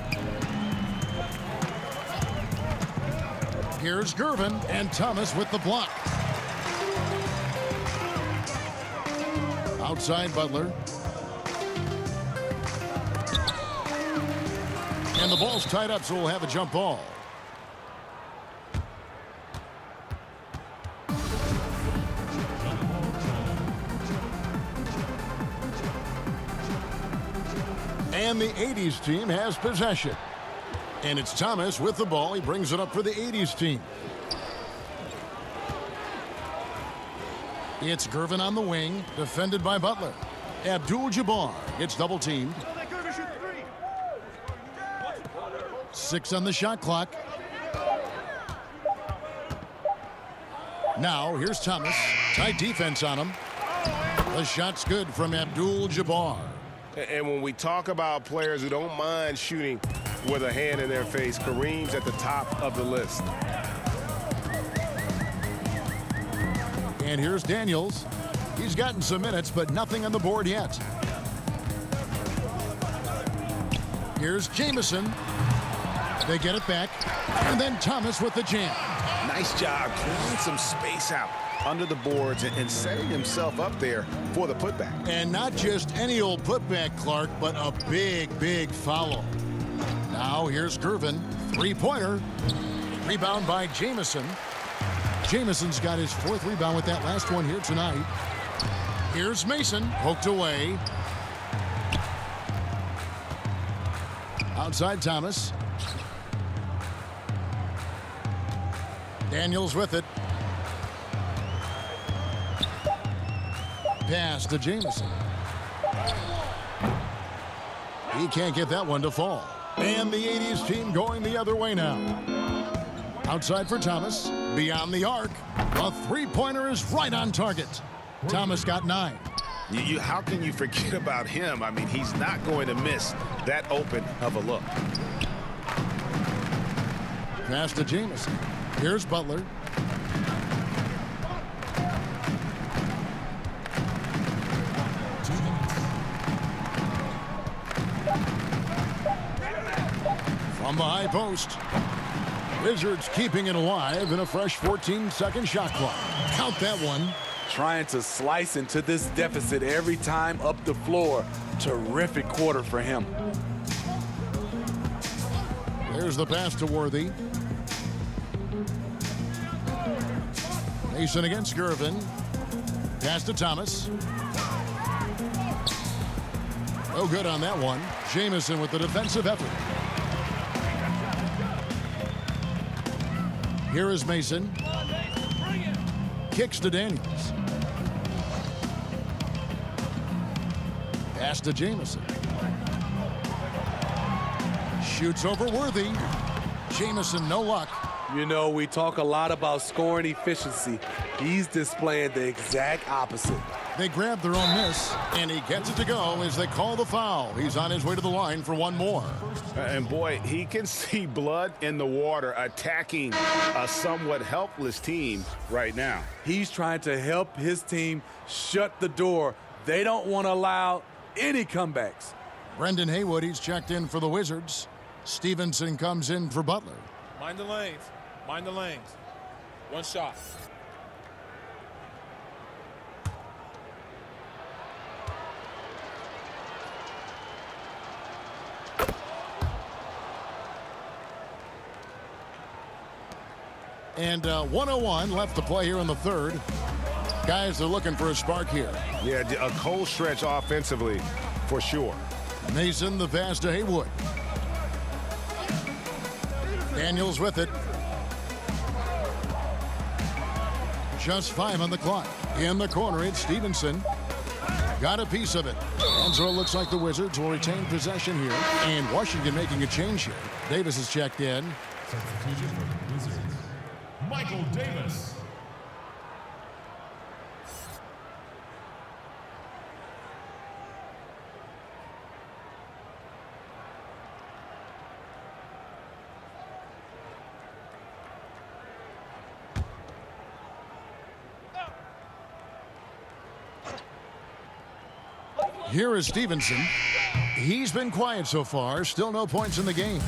Here's Gervin and Thomas with the block. Outside Butler. And the ball's tied up, so we'll have a jump ball. And the 80's team has possession. And it's Thomas with the ball. He brings it up for the 80's team. It's Gervin on the wing, defended by Butler. Abdul-Jabbar gets double teamed. 6 on the shot clock. Now here's Thomas. Tight defense on him. The shot's good from Abdul-Jabbar. And when we talk about players who don't mind shooting with a hand in their face, Kareem's at the top of the list. And here's Daniels. He's gotten some minutes, but nothing on the board yet. Here's Jamison. They get it back. And then Thomas with the jam. Nice job clearing some space out under the boards and setting himself up there for the putback. And not just any old putback, Clark, but a big, big follow. Now here's Gervin. 3-pointer. Rebound by Jamison. Jamison's got his 4th rebound with that last one here tonight. Here's Mason. Poked away. Outside Thomas. Daniels with it. Pass to Jamison. He can't get that one to fall. And the 80's team going the other way now. Outside for Thomas. Beyond the arc. A 3-pointer is right on target. Thomas got 9. How can you forget about him? I mean, he's not going to miss that open of a look. Pass to Jamison. Here's Butler. From the high post. Wizards keeping it alive in a fresh 14-second shot clock. Count that one. Trying to slice into this deficit every time up the floor. Terrific quarter for him. There's the pass to Worthy. Mason against Gervin. Pass to Thomas. No good on that one. Jamison with the defensive effort. Here is Mason. Kicks to Daniels. Pass to Jamison. Shoots over Worthy. Jamison, no luck. You know, we talk a lot about scoring efficiency. He's displaying the exact opposite. They grab their own miss, and he gets it to go as they call the foul. He's on his way to the line for one more. And boy, he can see blood in the water attacking a somewhat helpless team right now. He's trying to help his team shut the door. They don't want to allow any comebacks. Brendan Haywood, he's checked in for the Wizards. Stevenson comes in for Butler. Mind the lanes. Mind the lanes. One shot. And 1:01 left to play here in the third. Guys are looking for a spark here. Yeah, a cold stretch offensively for sure. Mason, the pass to Haywood. Daniels with it. Just 5 on the clock. In the corner, it's Stevenson. Got a piece of it. And so it looks like the Wizards will retain possession here. And Washington making a change here. Davis is checked in. Substitution for the Wizards. Michael Davis. Here is Stevenson. He's been quiet so far. Still no points in the game.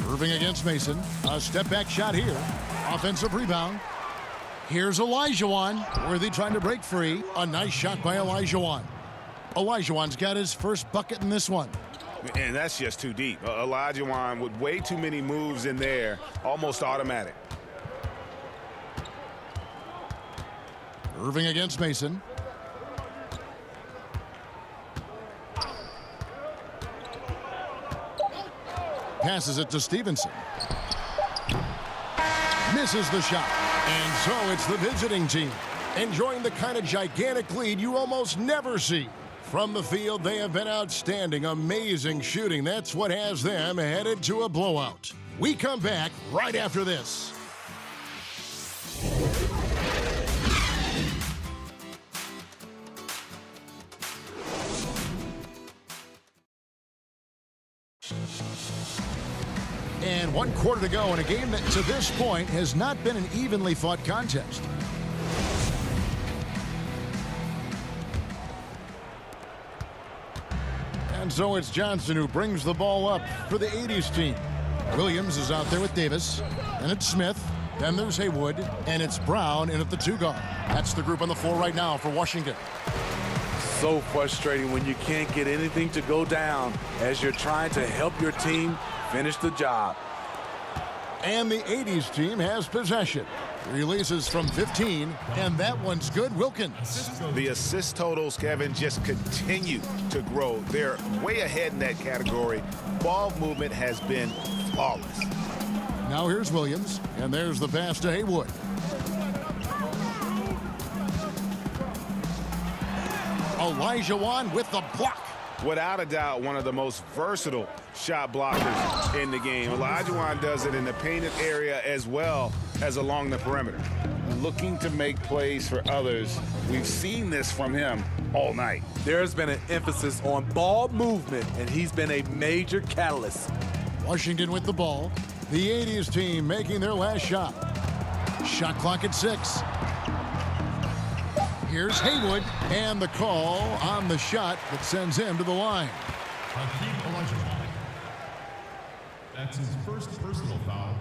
Irving against Mason. A step-back shot here. Offensive rebound. Here's Olajuwon. Worthy trying to break free. A nice shot by Olajuwon. Olajuwon's got his first bucket in this one. And that's just too deep. Olajuwon with way too many moves in there. Almost automatic. Irving against Mason. Passes it to Stevenson. Misses the shot. And so it's the visiting team enjoying the kind of gigantic lead you almost never see. From the field, they have been outstanding, amazing shooting. That's what has them headed to a blowout. We come back right after this. And 1 quarter to go in a game that to this point has not been an evenly fought contest. And so it's Johnson who brings the ball up for the 80's team. Williams is out there with Davis. And it's Smith. Then there's Haywood. And it's Brown in at the 2 guard. That's the group on the floor right now for Washington. So frustrating when you can't get anything to go down as you're trying to help your team finish the job. And the 80's team has possession. Releases from 15, and that one's good. Wilkins. The assist totals, Kevin, just continue to grow. They're way ahead in that category. Ball movement has been flawless. Now here's Williams, and there's the pass to Haywood. Olajuwon with the block. Without a doubt, one of the most versatile shot blockers in the game. Olajuwon does it in the painted area as well as along the perimeter. Looking to make plays for others. We've seen this from him all night. There's been an emphasis on ball movement, and he's been a major catalyst. Washington with the ball. The 80's team making their last shot. Shot clock at 6. Here's Haywood, and the call on the shot that sends him to the line. Hakeem Olajuwon. That's his first personal foul.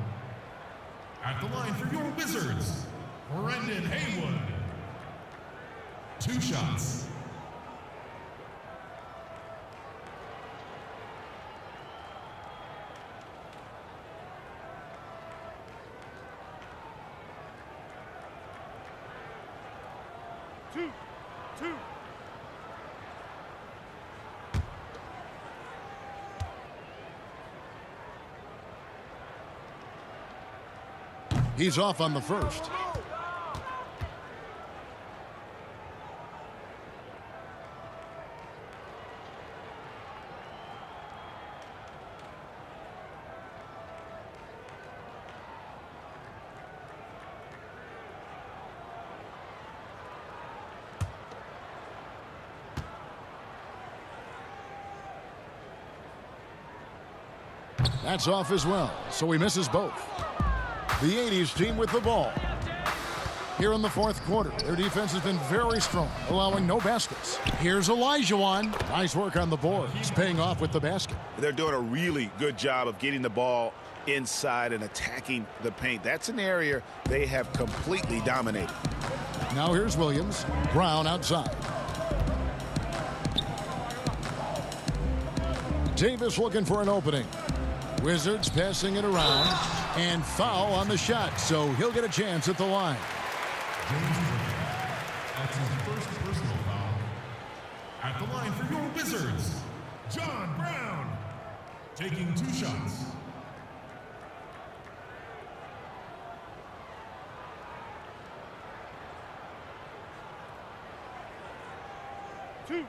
At the line for your Wizards, Brendan Haywood. 2 shots. Two. He's off on the first. That's off as well, so he misses both. The 80's team with the ball. Here in the 4th quarter, their defense has been very strong, allowing no baskets. Here's Olajuwon. Nice work on the board. He's paying off with the basket. They're doing a really good job of getting the ball inside and attacking the paint. That's an area they have completely dominated. Now here's Williams. Brown outside. Davis looking for an opening. Wizards passing it around, and foul on the shot, so he'll get a chance at the line. That's his first personal foul. At the line for your Wizards, John Brown. Taking 2 shots. Two.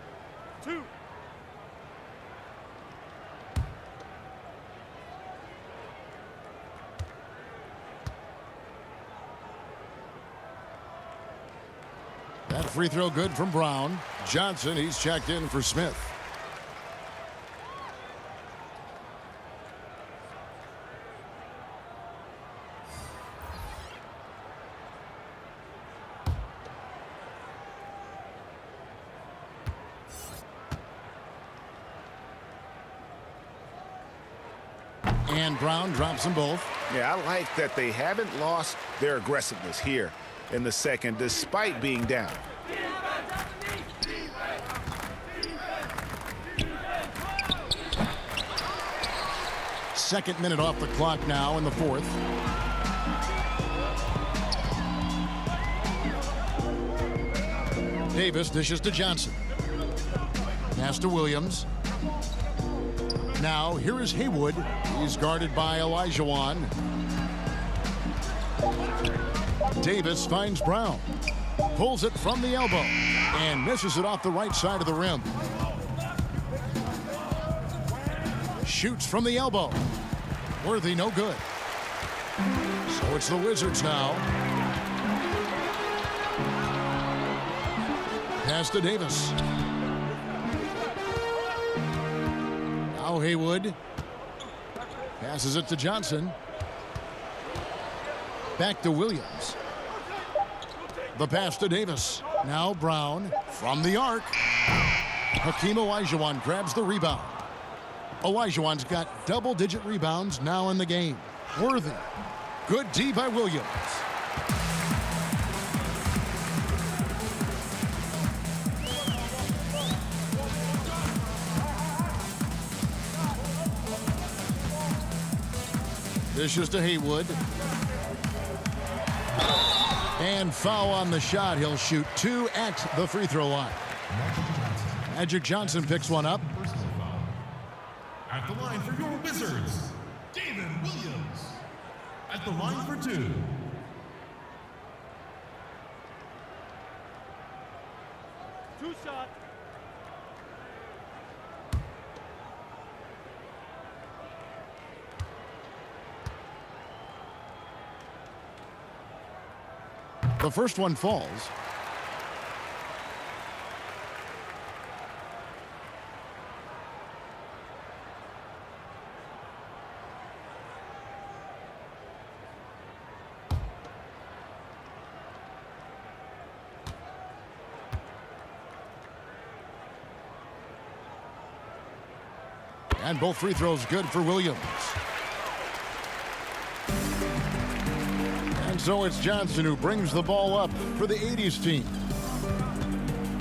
That free throw good from Brown. Johnson, he's checked in for Smith. And Brown drops them both. Yeah, I like that they haven't lost their aggressiveness here in the second, despite being down. Second minute off the clock now in the fourth. Davis dishes to Johnson. Pass to Williams. Now here is Haywood. He's guarded by Olajuwon. Davis finds Brown. Pulls it from the elbow and misses it off the right side of the rim. Shoots from the elbow. Worthy, no good. So it's the Wizards now. Pass to Davis. Now Haywood passes it to Johnson. Back to Williams. The pass to Davis. Now Brown from the arc. Hakeem Olajuwon grabs the rebound. Olajuwon's got double-digit rebounds now in the game. Worthy. Good D by Williams. Dishes to Haywood. And foul on the shot. He'll shoot 2 at the free throw line. Magic Johnson picks one up. At the line for your Wizards, David Williams. At the line for 2. Two shots. The first one falls. And both free throws good for Williams. And so it's Johnson who brings the ball up for the 80's team.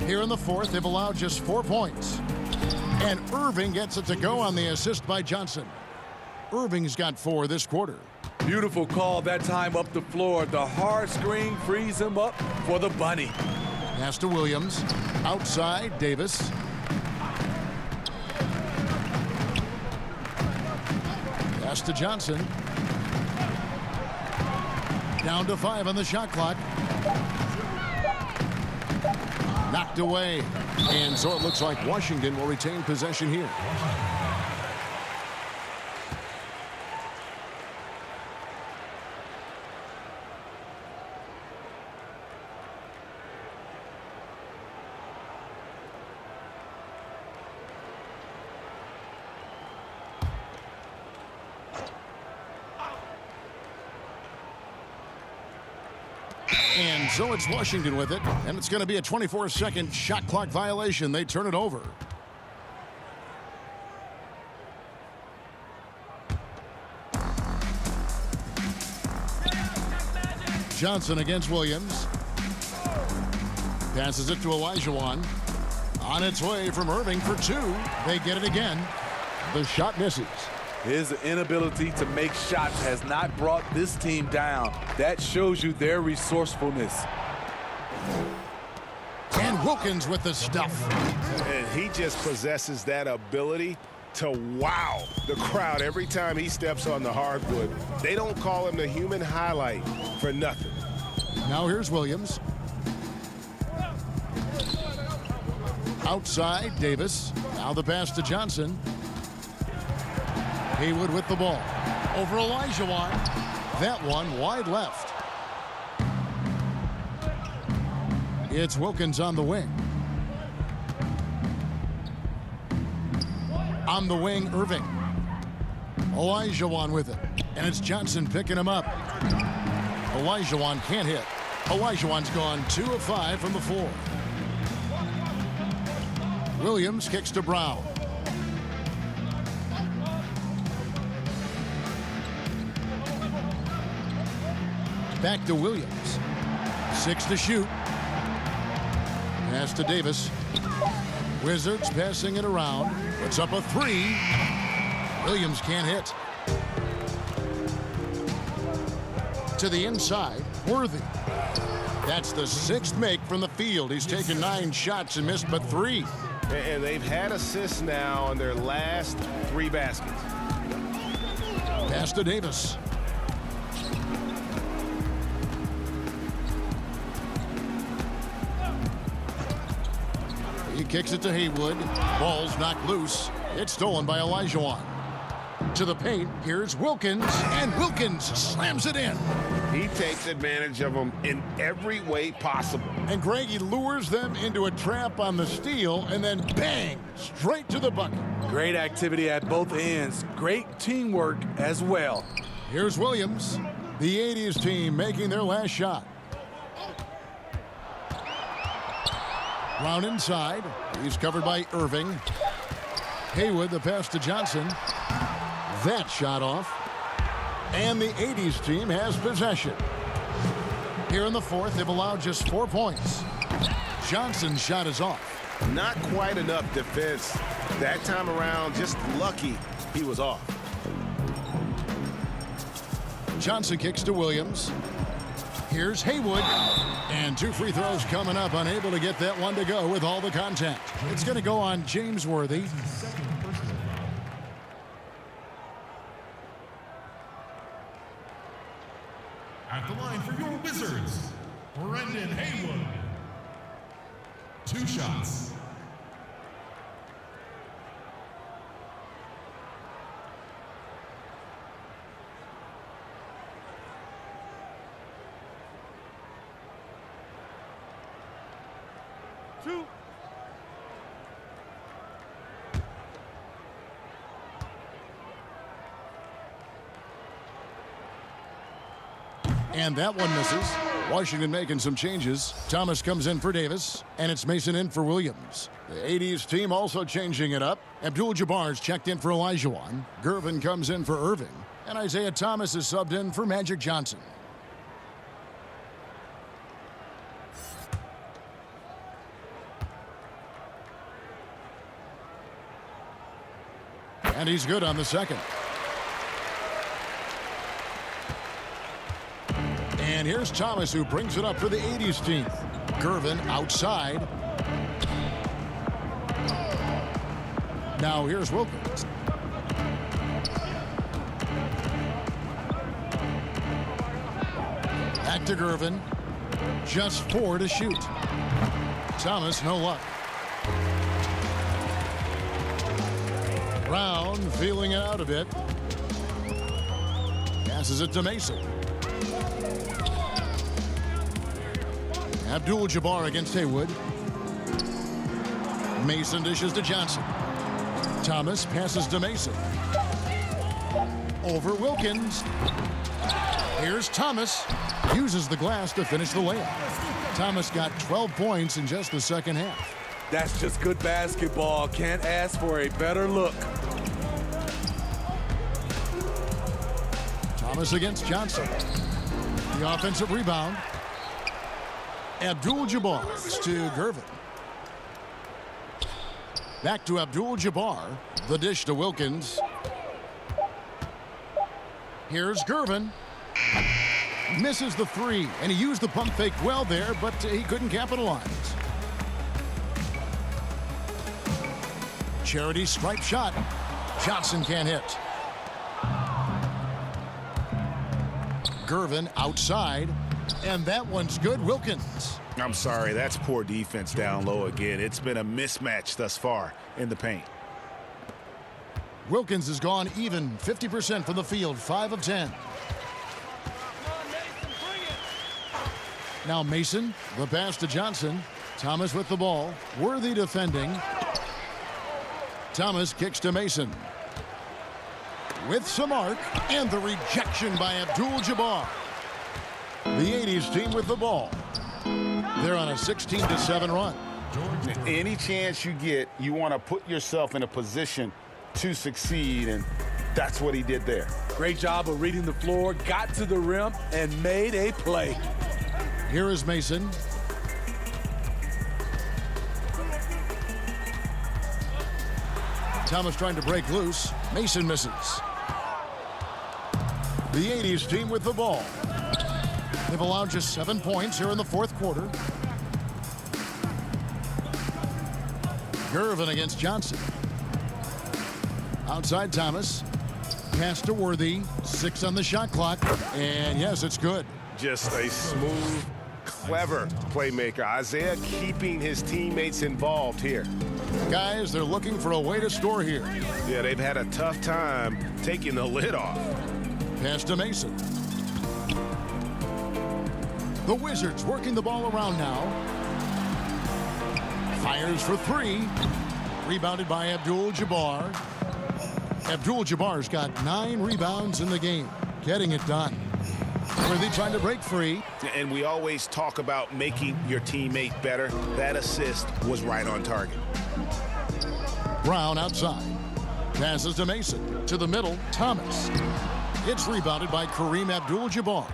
Here in the fourth, they've allowed just 4 points. And Irving gets it to go on the assist by Johnson. Irving's got 4 this quarter. Beautiful call that time up the floor. The hard screen frees him up for the bunny. Pass to Williams. Outside, Davis. Pass to Johnson. Down to 5 on the shot clock. Knocked away. And so it looks like Washington will retain possession here. And so it's Washington with it, and it's going to be a 24-second shot clock violation. They turn it over. Johnson against Williams. Passes it to Olajuwon. On its way from Irving for 2. They get it again. The shot misses. His inability to make shots has not brought this team down. That shows you their resourcefulness. And Wilkins with the stuff. And he just possesses that ability to wow the crowd every time he steps on the hardwood. They don't call him the human highlight for nothing. Now here's Williams. Outside, Davis. Now the pass to Johnson. Haywood with the ball. Over Olajuwon. That one wide left. It's Wilkins on the wing. On the wing, Irving. Olajuwon with it. And it's Johnson picking him up. Olajuwon can't hit. Olajuwon's gone 2 of 5 from the floor. Williams kicks to Brown. Back to Williams. 6 to shoot. Pass to Davis. Wizards passing it around. Puts up a 3. Williams can't hit. To the inside, Worthy. That's the 6th make from the field. He's taken 9 shots and missed but 3. And they've had assists now on their last 3 baskets. Pass to Davis. He kicks it to Haywood. Ball's knocked loose. It's stolen by Olajuwon. To the paint, here's Wilkins, and Wilkins slams it in. He takes advantage of them in every way possible. And Greg, he lures them into a trap on the steal, and then bang, straight to the bucket. Great activity at both ends. Great teamwork as well. Here's Williams, the 80's team making their last shot. Brown inside. He's covered by Irving. Haywood, the pass to Johnson. That shot off. And the 80's team has possession. Here in the 4th, they've allowed just 4 points. Johnson's shot is off. Not quite enough defense that time around. Just lucky he was off. Johnson kicks to Williams. Here's Haywood. And 2 free throws coming up. Unable to get that one to go with all the contact. It's going to go on James Worthy. At the line for your Wizards, Brendan Haywood. 2 shots. And that one misses. Washington making some changes. Thomas comes in for Davis, and it's Mason in for Williams. The 80's team also changing it up. Abdul-Jabbar's checked in for Olajuwon. Gervin comes in for Irving, and Isaiah Thomas is subbed in for Magic Johnson. And he's good on the second. And here's Thomas, who brings it up for the 80's team. Gervin outside. Now here's Wilkins. Back to Gervin. Just 4 to shoot. Thomas, no luck. Brown feeling it out a bit. Passes it to Mason. Abdul-Jabbar against Haywood. Mason dishes to Johnson. Thomas passes to Mason. Over Wilkins. Here's Thomas. Uses the glass to finish the layup. Thomas got 12 points in just the second half. That's just good basketball. Can't ask for a better look. Thomas against Johnson. The offensive rebound. Abdul-Jabbar to Gervin. Back to Abdul-Jabbar. The dish to Wilkins. Here's Gervin. Misses the 3, and he used the pump fake well there, but he couldn't capitalize. Charity stripe shot. Johnson can't hit. Gervin outside. And that one's good. Wilkins. I'm sorry, that's poor defense down low again. It's been a mismatch thus far in the paint. Wilkins has gone even 50% from the field, 5 of 10. Now Mason, the pass to Johnson. Thomas with the ball. Worthy defending. Thomas kicks to Mason. With some arc, and the rejection by Abdul-Jabbar. The 80's team with the ball. They're on a 16-7 run. Any chance you get, you want to put yourself in a position to succeed, and That's what he did there. Great job of reading the floor, got to the rim, and made a play. Here is Mason. Thomas trying to break loose. Mason misses. The 80's team with the ball. They've allowed just 7 points here in the fourth quarter. Gervin against Johnson. Outside Thomas. Pass to Worthy. 6 on the shot clock. And yes, it's good. Just a smooth, clever playmaker. Isaiah keeping his teammates involved here. Guys, they're looking for a way to score here. Yeah, they've had a tough time taking the lid off. Pass to Mason. The Wizards working the ball around now. Fires for 3. Rebounded by Abdul-Jabbar. Abdul-Jabbar's got 9 rebounds in the game. Getting it done. Worthy trying to break free. And we always talk about making your teammate better. That assist was right on target. Brown outside. Passes to Mason. To the middle, Thomas. It's rebounded by Kareem Abdul-Jabbar.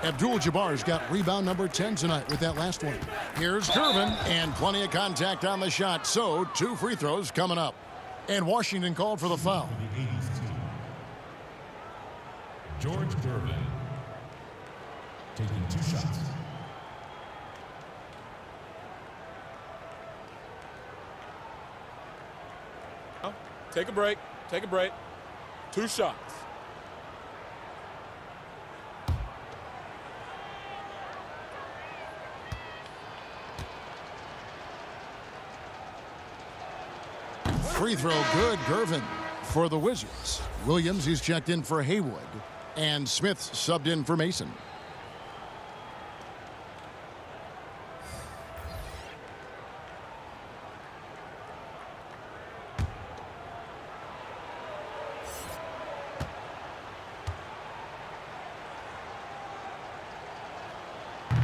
Abdul-Jabbar's got rebound number 10 tonight with that last one. Here's Gervin, and plenty of contact on the shot, so 2 free throws coming up. And Washington called for the foul. For the 80's team. George Gervin. Taking 2 shots. Take a break. Take a break. 2 shots. Free throw good, Gervin for the Wizards. Williams, he's checked in for Haywood. And Smith subbed in for Mason.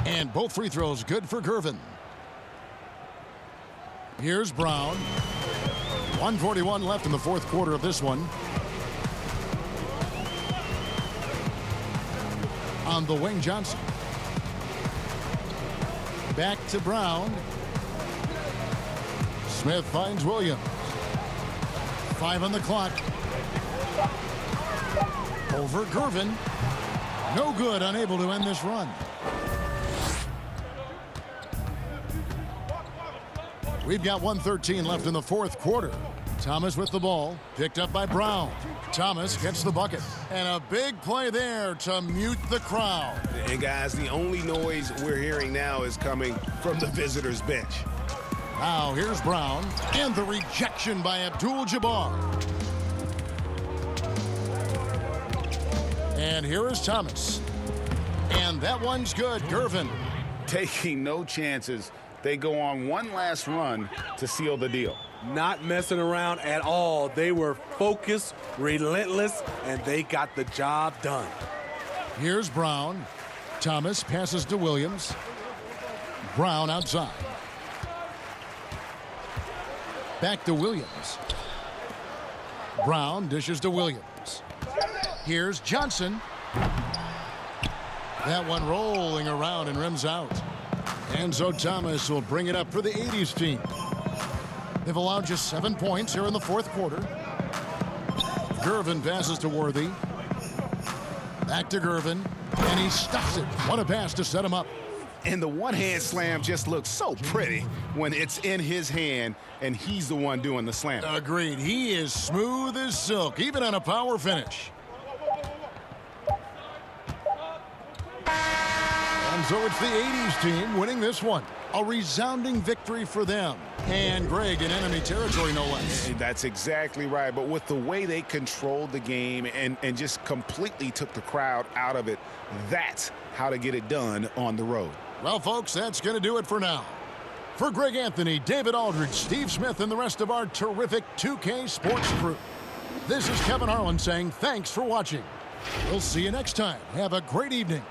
And both free throws good for Gervin. Here's Brown. 1:41 left in the fourth quarter of this one. On the wing, Johnson. Back to Brown. Smith finds Williams. 5 on the clock. Over Gervin. No good, unable to end this run. We've got 1:13 left in the fourth quarter. Thomas with the ball, picked up by Brown. Thomas gets the bucket. And a big play there to mute the crowd. And guys, the only noise we're hearing now is coming from the visitors' bench. Now here's Brown, and the rejection by Abdul-Jabbar. And here is Thomas. And that one's good, Gervin. Taking no chances. They go on one last run to seal the deal. Not messing around at all. They were focused, relentless, and they got the job done. Here's Brown. Thomas passes to Williams. Brown outside. Back to Williams. Brown dishes to Williams. Here's Johnson. That one rolling around and rims out. And so Thomas will bring it up for the 80's team. They've allowed just 7 points here in the fourth quarter. Gervin passes to Worthy. Back to Gervin, and he stuffs it. What a pass to set him up. And the one-hand slam just looks so pretty when it's in his hand and he's the one doing the slam. Agreed. He is smooth as silk, even on a power finish. And so it's the 80's team winning this one. A resounding victory for them. And Greg in enemy territory, no less. That's exactly right. But with the way they controlled the game and just completely took the crowd out of it, that's how to get it done on the road. Well, folks, that's going to do it for now. For Greg Anthony, David Aldridge, Steve Smith, and the rest of our terrific 2K Sports crew, this is Kevin Harlan saying thanks for watching. We'll see you next time. Have a great evening.